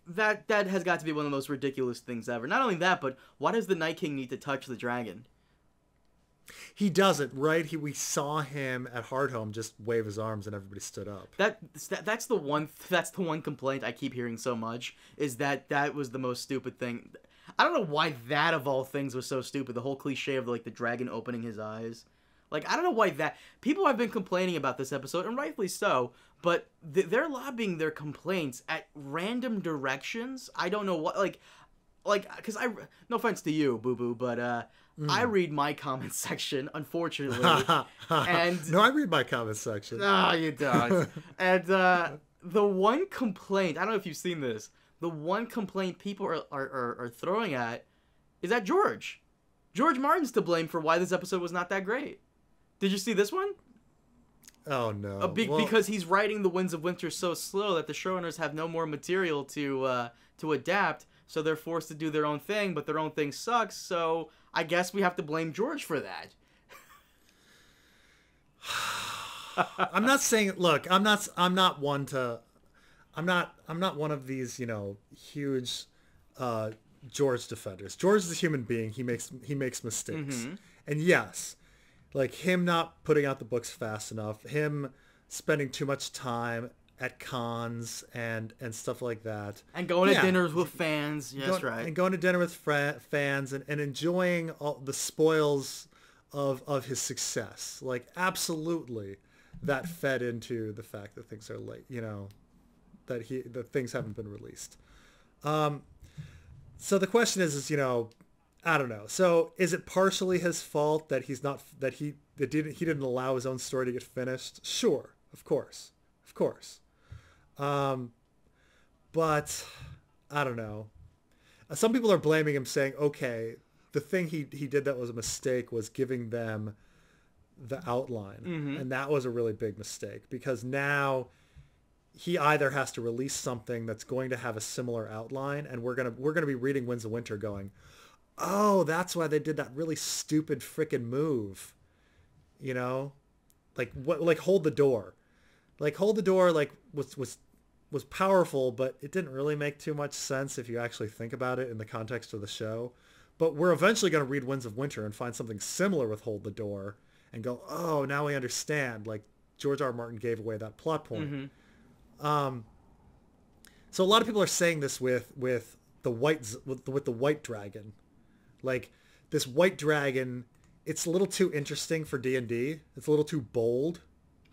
that has got to be one of the most ridiculous things ever. Not only that, but why does the Night King need to touch the dragon? He doesn't, right? We saw him at Hardhome just wave his arms and everybody stood up. That's the one complaint I keep hearing so much, is that was the most stupid thing. I don't know why that of all things was so stupid. The whole cliche of the dragon opening his eyes. I don't know why that. People have been complaining about this episode, and rightfully so, but they're lobbing their complaints at random directions. I don't know what, because no offense to you, Boo Boo, but I read my comment section, unfortunately. And no, I read my comment section. No, you don't. And the one complaint, I don't know if you've seen this, the one complaint people are throwing at is that George Martin's to blame for why this episode was not that great. Did you see this one? Oh, no. Because he's writing The Winds of Winter so slow that the showrunners have no more material to adapt, so they're forced to do their own thing, but their own thing sucks, so I guess we have to blame George for that. I'm not saying, look, I'm not one of these, huge George defenders. George is a human being. He makes mistakes. Mm-hmm. And yes, him not putting out the books fast enough, him spending too much time at cons and stuff like that. And going to dinners with fans. Yes, right. And going to dinner with fans and enjoying all the spoils of his success. Absolutely, that fed into the fact that things are late, that things haven't been released. So the question is, I don't know. So is it partially his fault that he didn't allow his own story to get finished? Sure, of course. But I don't know. Some people are blaming him, saying, okay, the thing he did that was a mistake was giving them the outline. And that was a really big mistake, because now he either has to release something that's going to have a similar outline, and we're gonna be reading Winds of Winter going, oh, that's why they did that really stupid frickin' move. You know? Like Hold the Door. Like Hold the Door was powerful, but it didn't really make too much sense if you actually think about it in the context of the show. But we're eventually going to read Winds of Winter and find something similar with Hold the Door and go, oh, now we understand. Like, George R.R. Martin gave away that plot point. So a lot of people are saying this with the white dragon. Like, this white dragon, it's a little too interesting for D&D. It's a little too bold.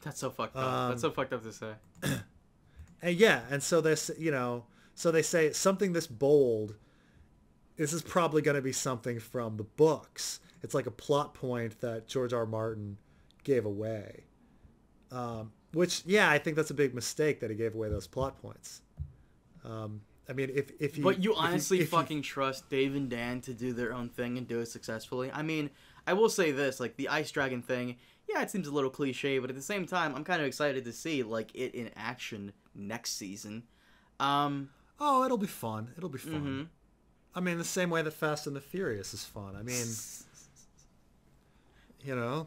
That's so fucked up. That's so fucked up to say. And so this, so they say something this bold, this is probably going to be something from the books. It's like a plot point that George R. Martin gave away. Which, I think that's a big mistake that he gave away those plot points. I mean, if you... But you honestly fucking trust Dave and Dan to do their own thing and do it successfully? I mean, I will say this, like, the Ice Dragon thing, it seems a little cliche, but at the same time, I'm kind of excited to see, like, it in action next season. It'll be fun. I mean, the same way that Fast and the Furious is fun. I mean,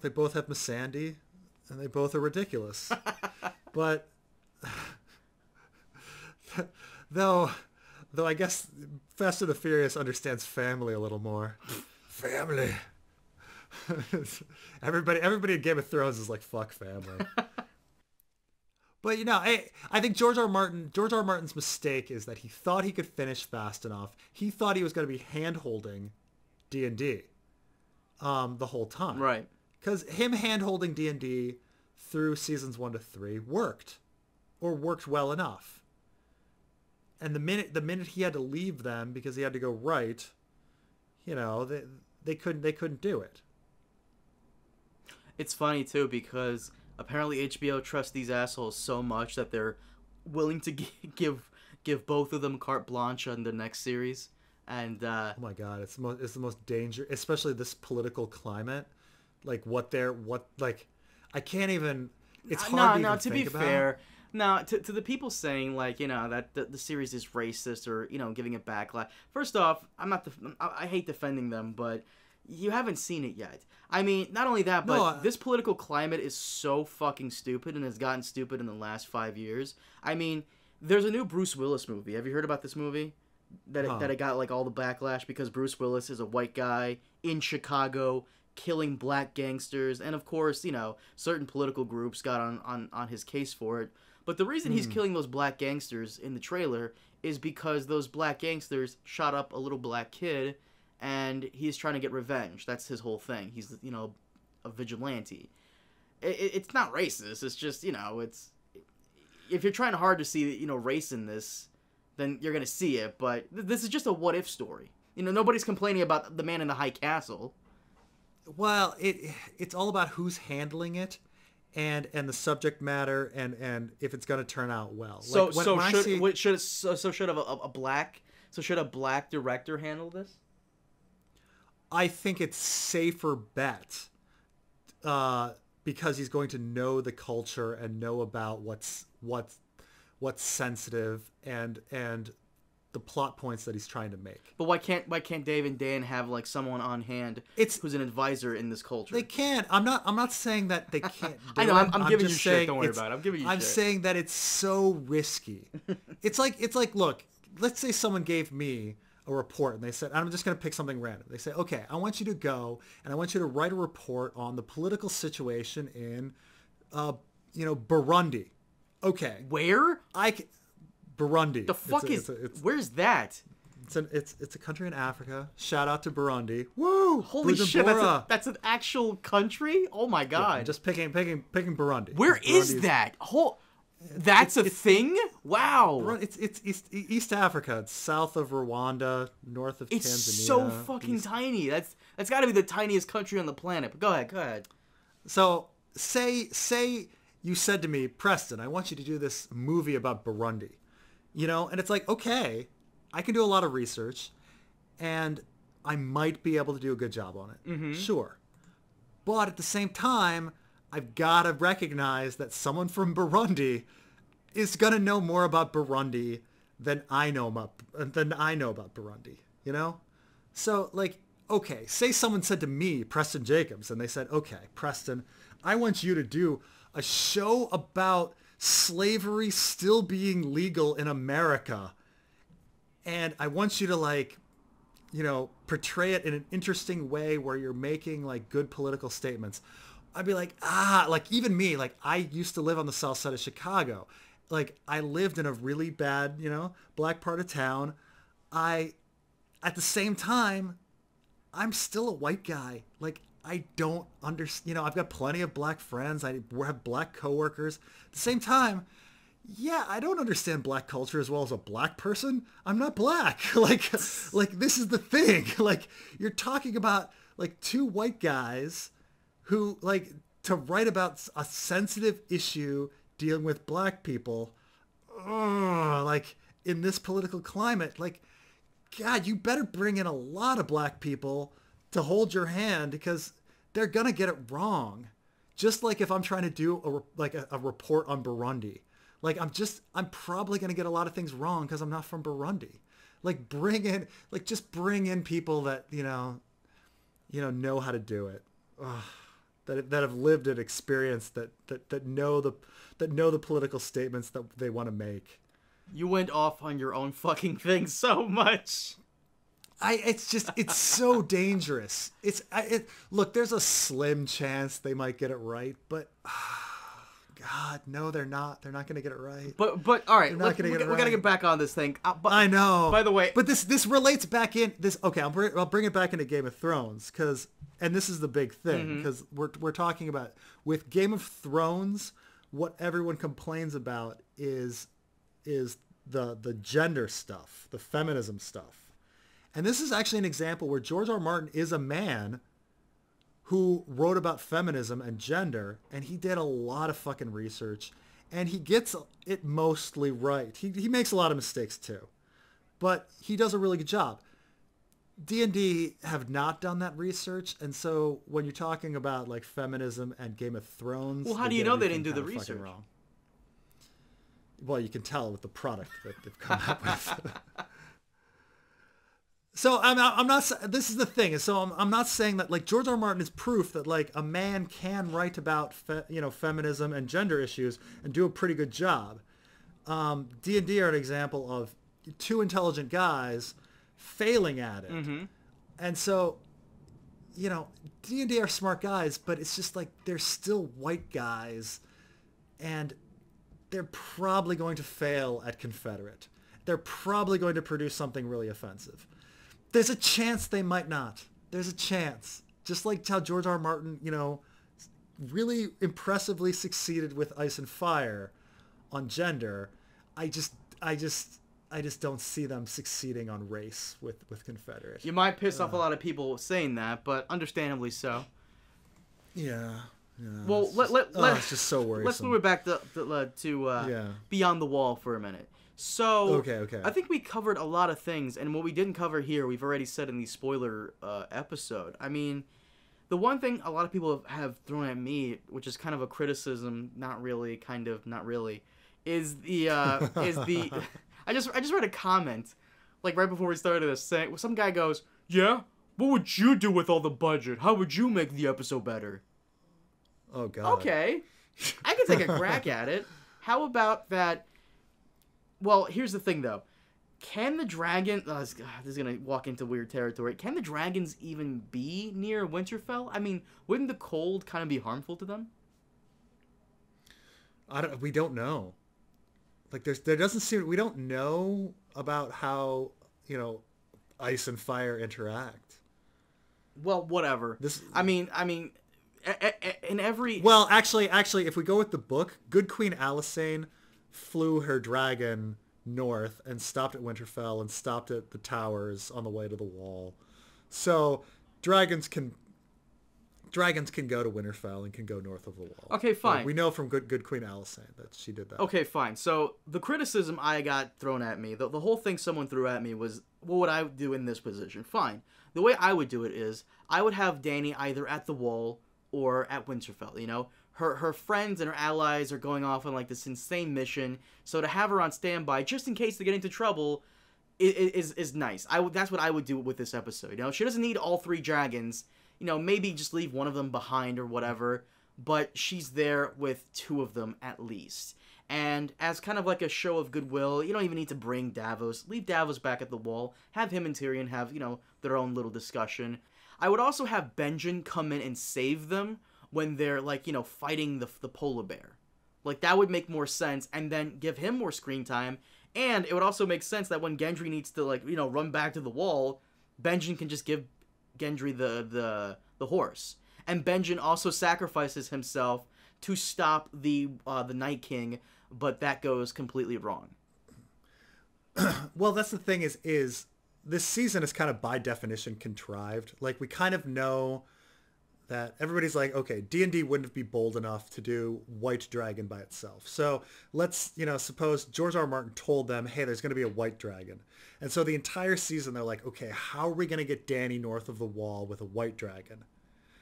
they both have Missandei, and they both are ridiculous. But, though I guess Fast and the Furious understands family a little more. Family. Everybody in Game of Thrones is like, fuck family. But I think George R. Martin's mistake is that he thought he could finish fast enough. He thought he was going to be hand-holding D&D the whole time. Right. Because him hand-holding D&D through seasons 1 to 3 worked well enough. And the minute he had to leave them because he had to go write, they couldn't do it. It's funny too, because apparently HBO trusts these assholes so much that they're willing to give both of them carte blanche on the next series. And oh my god, it's the most dangerous, especially this political climate. Like I can't even. It's hard to even think about. Fair. Now, to the people saying, like, that the series is racist or, giving it backlash. First off, I hate defending them, but you haven't seen it yet. I mean, not only that, but this political climate is so fucking stupid and has gotten stupid in the last 5 years. I mean, there's a new Bruce Willis movie. Have you heard about this movie? That it got, like, all the backlash because Bruce Willis is a white guy in Chicago killing black gangsters. And, of course, certain political groups got on his case for it. But the reason he's killing those black gangsters in the trailer is because those black gangsters shot up a little black kid, and he's trying to get revenge. That's his whole thing. He's, a vigilante. It's not racist. It's just, it's... If you're trying hard to see, race in this, then you're going to see it. But this is just a what-if story. Nobody's complaining about the man in the high castle. Well, it's all about who's handling it. And the subject matter and if it's going to turn out well. Should a black director handle this? I think it's safer bet because he's going to know the culture and know about what's sensitive and the plot points that he's trying to make. But why can't Dave and Dan have, like, someone on hand who's an advisor in this culture? They can. I'm not saying that they can't do I know, I'm giving you shit, don't worry about it. I'm giving you shit. I'm saying that it's so risky. It's like, look, let's say someone gave me a report and they said, I'm just going to pick something random. They say, okay, I want you to go and I want you to write a report on the political situation in, Burundi. Okay. Where? Burundi. The fuck where's that? It's a country in Africa. Shout out to Burundi. Woo! Holy shit! That's an actual country. Oh my god! Yeah, just picking Burundi. Where is that? That's a thing? Wow. It's East Africa. It's south of Rwanda, north of Tanzania. It's so fucking tiny. That's got to be the tiniest country on the planet. But go ahead. So say you said to me, Preston, I want you to do this movie about Burundi, and it's like, okay, I can do a lot of research, and I might be able to do a good job on it. Mm-hmm. Sure. But at the same time, I've got to recognize that someone from Burundi is going to know more about Burundi than I know about Burundi, So, like, okay, say someone said to me, Preston Jacobs, and they said, okay, Preston, I want you to do a show about slavery still being legal in America, and I want you to, like, portray it in an interesting way where you're making, like, good political statements. I'd be like, like, even me, like, I used to live on the south side of Chicago. Like, I lived in a really bad, black part of town. At the same time, I'm still a white guy. Like, I don't understand, I've got plenty of black friends. I have black coworkers. At the same time, yeah, I don't understand black culture as well as a black person. I'm not black. like this is the thing. Like, you're talking about, like, two white guys who, like, to write about a sensitive issue dealing with black people, like, in this political climate, like, God, you better bring in a lot of black people to hold your hand, because they're going to get it wrong. Just like if I'm trying to do a report on Burundi, like, I'm probably going to get a lot of things wrong because I'm not from Burundi. Like, just bring in people that, know how to do it. That have lived an experience, that know the political statements that they want to make. You went off on your own fucking thing so much. It's so dangerous. Look, there's a slim chance they might get it right, but God, no, they're not. They're not going to get it right. But all right, we got to get back on this thing. I know. By the way, but this relates back in this. Okay, I'll bring it back into Game of Thrones, and this is the big thing, because we're talking about, with Game of Thrones, what everyone complains about is the gender stuff, the feminism stuff. And this is actually an example where George R.R. Martin is a man who wrote about feminism and gender, and he did a lot of fucking research, and he gets it mostly right. He makes a lot of mistakes too, but he does a really good job. D&D have not done that research, and so when you're talking about, like, feminism and Game of Thrones, well, how do you know they didn't do the research? Wrong. Well, you can tell with the product that they've come up with. So I'm not. This is the thing. So I'm not saying that, like, George R. R. Martin is proof that, like, a man can write about feminism and gender issues and do a pretty good job. D&D are an example of two intelligent guys failing at it. Mm-hmm. And so, D&D are smart guys, but it's just, like, they're still white guys, and they're probably going to fail at Confederate. They're probably going to produce something really offensive. There's a chance they might not. There's a chance. Just like how George R. R. Martin, really impressively succeeded with Ice and Fire on gender. I just don't see them succeeding on race with Confederate. You might piss off a lot of people saying that, but understandably so. Yeah. Well, it's just so worrisome. Let's move it back to Beyond the Wall for a minute. So, okay. I think we covered a lot of things, and what we didn't cover here, we've already said in the spoiler episode. I mean, the one thing a lot of people have thrown at me, which is kind of a criticism, not really, is the I just read a comment, like, right before we started this, saying, some guy goes, "Yeah, what would you do with all the budget? How would you make the episode better?" Oh, God. Okay, I can take a crack at it. How about that? Well, here's the thing, though. Can the dragon... this is going to walk into weird territory. Can the dragons even be near Winterfell? I mean, wouldn't the cold kind of be harmful to them? We don't know. Like, there doesn't seem... We don't know about how, ice and fire interact. Well, whatever. I mean... in every... Well, actually, if we go with the book, Good Queen Alysanne flew her dragon north and stopped at Winterfell and stopped at the towers on the way to the wall. So dragons can go to Winterfell and can go north of the wall. Okay, fine. Like, we know from good Queen Alysanne that she did that. Okay, fine. So the criticism I got thrown at me, the whole thing someone threw at me was, what would I do in this position? Fine. The way I would do it is, I would have Dany either at the wall or at Winterfell, you know? Her friends and her allies are going off on, like, this insane mission, so to have her on standby, just in case they get into trouble, is nice. That's what I would do with this episode, you know? She doesn't need all 3 dragons. You know, maybe just leave one of them behind or whatever, but she's there with 2 of them at least. And as kind of like a show of goodwill, you don't even need to bring Davos. Leave Davos back at the wall. Have him and Tyrion have, you know, their own little discussion. I would also have Benjen come in and save them when they're, like, you know, fighting the polar bear. Like, that would make more sense, and then give him more screen time. And it would also make sense that when Gendry needs to, like, you know, run back to the wall, Benjen can just give Gendry the horse. And Benjen also sacrifices himself to stop the Night King, but that goes completely wrong. Well, that's the thing is this season is kind of by definition contrived. Like, we kind of know that everybody's like, okay, D&D wouldn't be bold enough to do White Dragon by itself. So let's, you know, suppose George R.R. Martin told them, hey, there's going to be a White Dragon. And so the entire season, they're like, okay, how are we going to get Dany north of the wall with a White Dragon?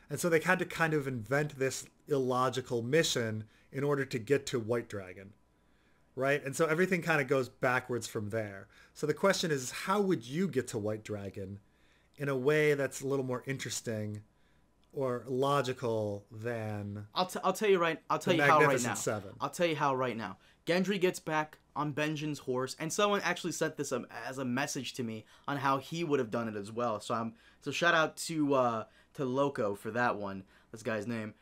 And so they had to kind of invent this illogical mission in order to get to White Dragon, right? And so everything kind of goes backwards from there. So the question is, how would you get to White Dragon in a way that's a little more interesting or logical than I'll tell you right. I'll tell you how right now. Seven. I'll tell you how right now. Gendry gets back on Benjen's horse, and someone actually sent this as a message to me on how he would have done it as well. So shout out to Loco for that one. This guy's name.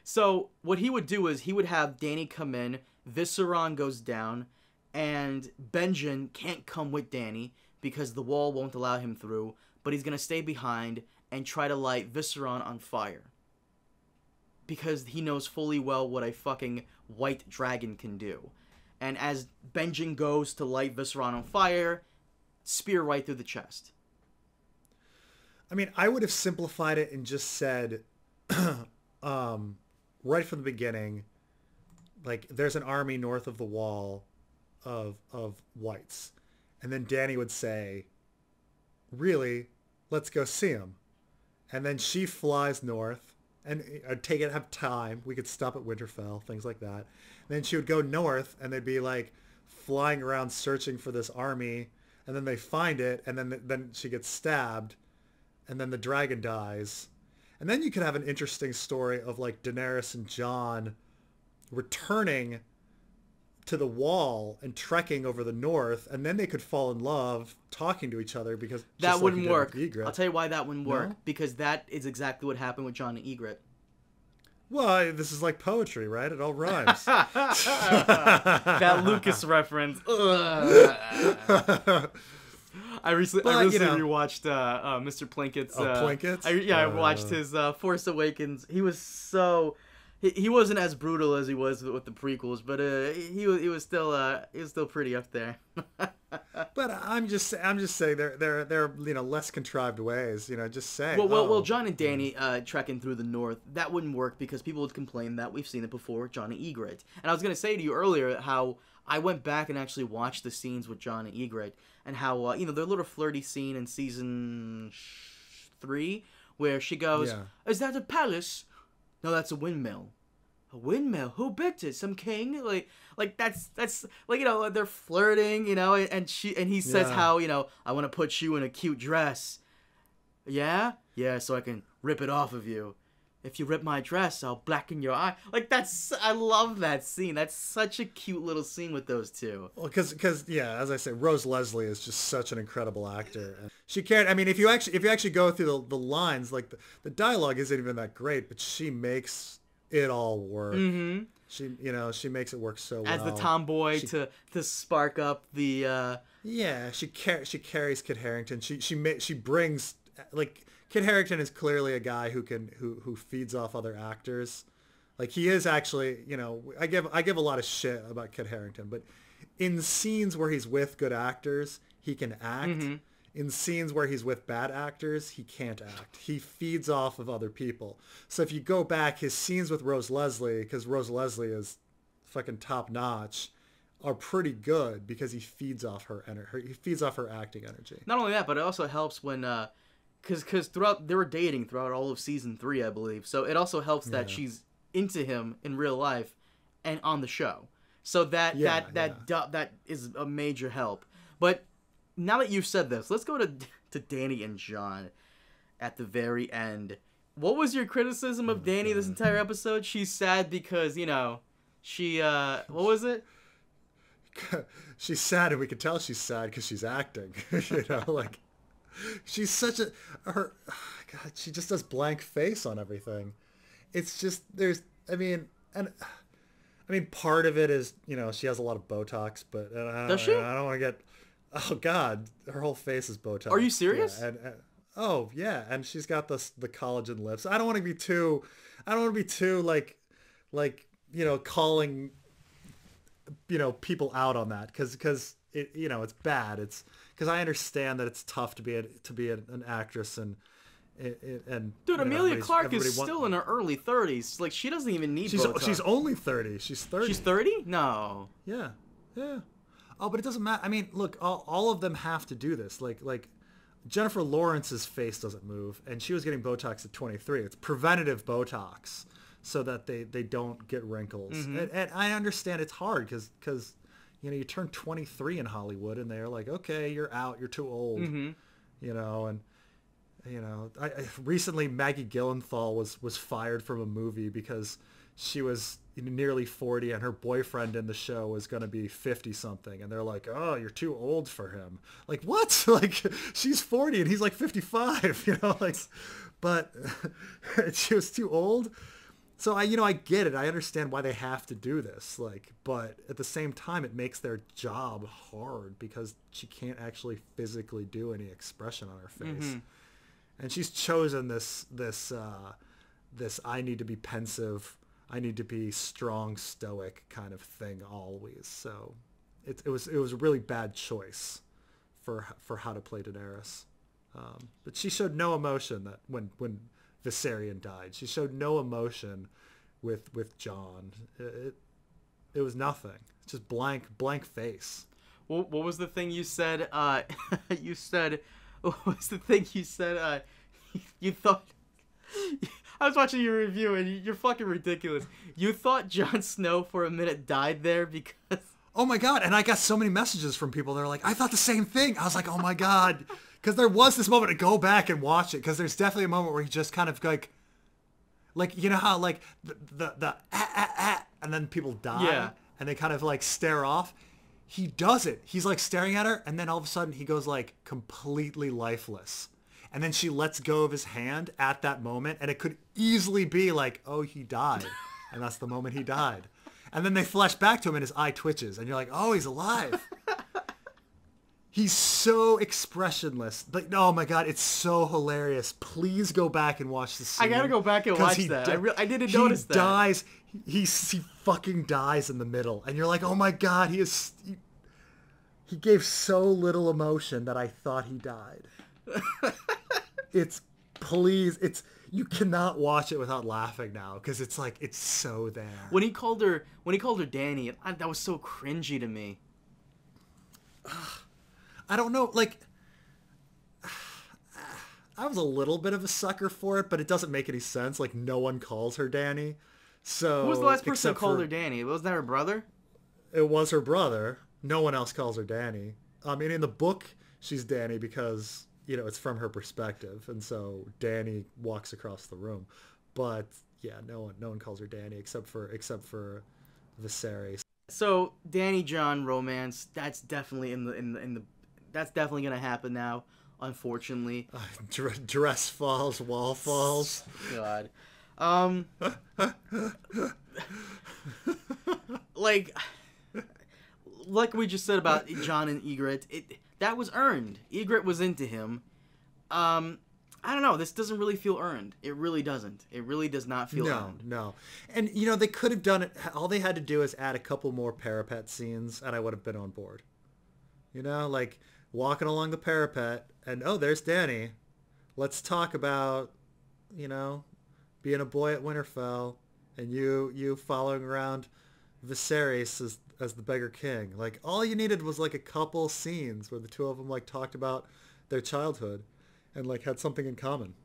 So what he would do is he would have Dany come in, Visceron goes down, and Benjen can't come with Dany because the wall won't allow him through, but he's gonna stay behind and try to light Visceron on fire. Because he knows fully well what a fucking white dragon can do. And as Benjen goes to light Visceron on fire, spear right through the chest. I mean, I would have simplified it and just said, right from the beginning, like, there's an army north of the wall of whites. And then Dany would say, really, let's go see him. And then she flies north and have time. We could stop at Winterfell, things like that. And then she would go north and they'd be like flying around searching for this army. And then they find it. And then she gets stabbed. And then the dragon dies. And then you could have an interesting story of like Daenerys and Jon returning to the wall and trekking over the north, and then they could fall in love talking to each other because that wouldn't work. I'll tell you why that wouldn't work. Because that is exactly what happened with Jon and Ygritte. Well, this is like poetry, right? It all rhymes. That Lucas reference. I recently rewatched Mr. Plinkett's. Plinkett's? I watched his Force Awakens. He was so. He wasn't as brutal as he was with the prequels, but he was still pretty up there. But I'm just saying there are less contrived ways, just say. Well, Jon and Dany trekking through the north, that wouldn't work because people would complain that we've seen it before, Jon and Ygritte. And I was gonna say to you earlier how I went back and actually watched the scenes with Jon and Ygritte and how their little flirty scene in season 3 where she goes, "Is that a palace? No, that's a windmill." A windmill? Who built it? Some king? Like that's like they're flirting, and he says how I want to put you in a cute dress. Yeah, so I can rip it off of you. If you rip my dress, I'll blacken your eye. Like I love that scene. That's such a cute little scene with those two. Well, because as I say, Rose Leslie is just such an incredible actor. And she cared. I mean, if you actually go through the lines, like the dialogue isn't even that great, but she makes it all work. Mm-hmm. She makes it work so well. As the tomboy to spark up the. She carries Kit Harington. She brings like. Kit Harington is clearly a guy who feeds off other actors, Like he is actually, you know, I give a lot of shit about Kit Harington, but in scenes where he's with good actors, he can act. Mm-hmm. In scenes where he's with bad actors, he can't act. He feeds off of other people. So if you go back, his scenes with Rose Leslie, because Rose Leslie is fucking top notch, are pretty good because he feeds off her energy. He feeds off her acting energy. Not only that, but it also helps when, because throughout they were dating throughout all of season 3, I believe. So it also helps that she's into him in real life and on the show. So that is a major help. But now that you've said this, let's go to Dany and Jon at the very end. What was your criticism of Dany this entire episode? She's sad because, you know, she what was it? She's sad, and we can tell she's sad because she's acting. You know, like she's such God, she just does blank face on everything. It's just part of it is, you know, she has a lot of Botox, but does she? I don't want to get. Oh God, her whole face is Botox. Are you serious? Yeah, oh yeah, and she's got the collagen lips. I don't want to be too like you know, calling, you know, people out on that because it, you know, it's bad. It's because I understand that it's tough to be an actress and dude, Emilia Clarke is still in her early 30s. Like she doesn't even need Botox. She's only 30. She's 30. She's 30? No. Yeah. Oh, but it doesn't matter. I mean, look, all of them have to do this. Like Jennifer Lawrence's face doesn't move, and she was getting Botox at 23. It's preventative Botox so that they don't get wrinkles. Mm-hmm. And I understand it's hard because you know, you turn 23 in Hollywood, and they're like, okay, you're out, you're too old. Mm-hmm. You know, and you know, I recently Maggie Gyllenhaal was fired from a movie because she was nearly 40 and her boyfriend in the show was going to be 50 something, and they're like, oh, you're too old for him. Like, what? Like, she's 40 and he's like 55, you know, like, but she was too old. So I get it. I understand why they have to do this, like, but at the same time, it makes their job hard because she can't actually physically do any expression on her face. Mm-hmm. And she's chosen this I need to be pensive, I need to be strong, stoic kind of thing always. So it was a really bad choice for how to play Daenerys. But she showed no emotion that when Viserion died. She showed no emotion with Jon. It was nothing. It's just blank face. What was the thing you said? You said, what was the thing you said? You thought. I was watching your review and you're fucking ridiculous. You thought Jon Snow for a minute died there because. Oh my God! And I got so many messages from people. They're like, I thought the same thing. I was like, oh my God, because there was this moment to go back and watch it, because there's definitely a moment where he just kind of like you know how like the and then people die and they kind of like stare off. He does it. He's like staring at her, and then all of a sudden he goes like completely lifeless. And then she lets go of his hand at that moment, and it could easily be like, oh, he died. And that's the moment he died. And then they flash back to him and his eye twitches, and you're like, oh, he's alive. He's so expression's. Like, oh my God, it's so hilarious. Please go back and watch the scene. I gotta go back and watch that. I didn't notice that. He dies. He fucking dies in the middle. And you're like, oh my God, he gave so little emotion that I thought he died. You cannot watch it without laughing now, because it's like, it's so there. When he called her Dany, that was so cringy to me. I don't know, like, I was a little bit of a sucker for it, but it doesn't make any sense. Like, no one calls her Dany. So who was the last person who called her Dany? Wasn't that her brother? It was her brother. No one else calls her Dany. I mean, in the book, she's Dany because, you know, it's from her perspective, and so Dany walks across the room. But yeah, no one calls her Dany except for Viserys. So Dany Jon romance, that's definitely in the that's definitely gonna happen now, unfortunately. Dress falls, wall falls. God. like we just said about Jon and Ygritte, that was earned. Ygritte was into him. I don't know. This doesn't really feel earned. It really doesn't. It really does not feel earned. No. And, you know, they could have done it. All they had to do is add a couple more parapet scenes, and I would have been on board. You know, like walking along the parapet, and, oh, there's Dany. Let's talk about, you know, being a boy at Winterfell, and you following around Viserys as the beggar king. Like, all you needed was, like, a couple scenes where the two of them, like, talked about their childhood and, like, had something in common.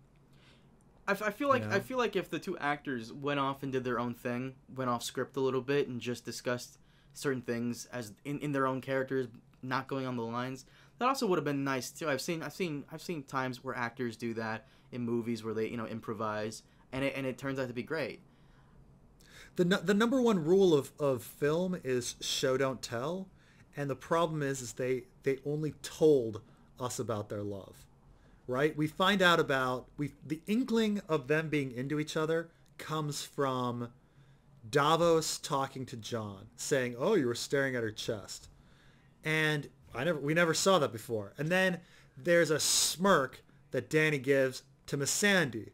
I feel like if the two actors went off and did their own thing, went off script a little bit, and just discussed certain things as in their own characters, not going on the lines, that also would have been nice too. I've seen times where actors do that in movies where they, you know, improvise, and it turns out to be great. The number one rule of film is show don't tell, and the problem is they only told us about their love, right? We find out about the inkling of them being into each other comes from Davos talking to Jon, saying, "Oh, you were staring at her chest," and we never saw that before. And then there's a smirk that Dany gives to Missandei.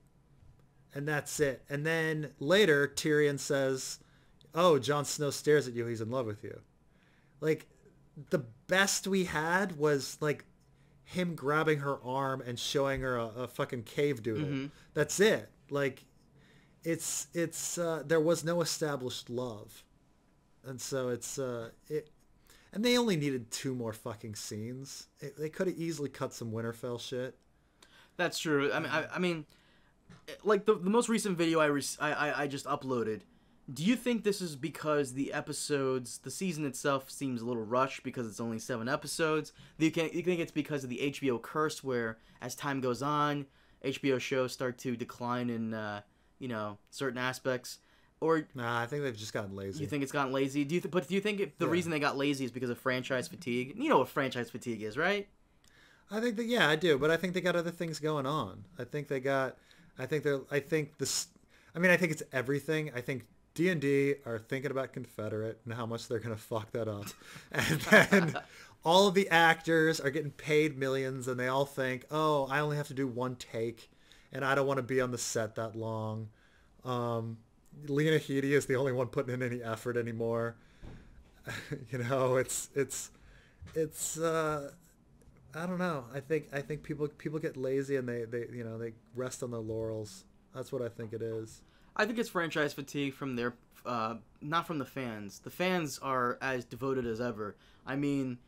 And that's it. And then later, Tyrion says, "Oh, Jon Snow stares at you. He's in love with you." Like, the best we had was, like, him grabbing her arm and showing her a fucking cave doodle. Mm-hmm. That's it. Like, it's there was no established love. And so and they only needed 2 more fucking scenes. They could have easily cut some Winterfell shit. That's true. I mean, like the most recent video I just uploaded, do you think this is because the season itself seems a little rushed because it's only 7 episodes? You think it's because of the HBO curse, where as time goes on, HBO shows start to decline in certain aspects? Or nah, I think they've just gotten lazy. You think it's gotten lazy? Do you think the reason they got lazy is because of franchise fatigue? You know what franchise fatigue is, right? I think that I do, but I think they got other things going on. I think it's everything. I think D&D are thinking about Confederate and how much they're going to fuck that up. And then all of the actors are getting paid millions, and they all think, "Oh, I only have to do 1 take, and I don't want to be on the set that long." Lena Headey is the only one putting in any effort anymore. You know, it's I don't know. I think people get lazy and they rest on their laurels. That's what I think it is. I think it's franchise fatigue from their not from the fans. The fans are as devoted as ever. I mean,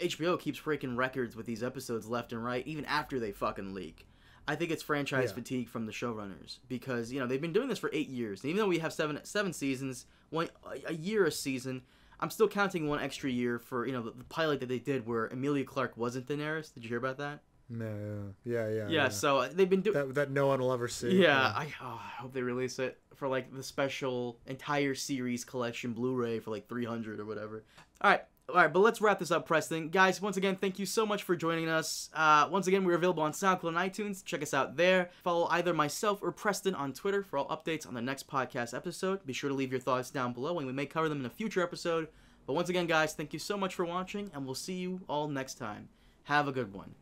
HBO keeps breaking records with these episodes left and right, even after they fucking leak. I think it's franchise fatigue from the showrunners because, you know, they've been doing this for 8 years. And even though we have seven seasons, a year a season, I'm still counting 1 extra year for, you know, the pilot that they did where Emilia Clarke wasn't Daenerys. Did you hear about that? No. Yeah. Yeah, so they've been doing... That no one will ever see. Yeah, I hope they release it for, like, the special entire series collection Blu-ray for, like, $300 or whatever. All right, but let's wrap this up, Preston. Guys, once again, thank you so much for joining us. Once again, we're available on SoundCloud and iTunes. Check us out there. Follow either myself or Preston on Twitter for all updates on the next podcast episode. Be sure to leave your thoughts down below, and we may cover them in a future episode. But once again, guys, thank you so much for watching, and we'll see you all next time. Have a good one.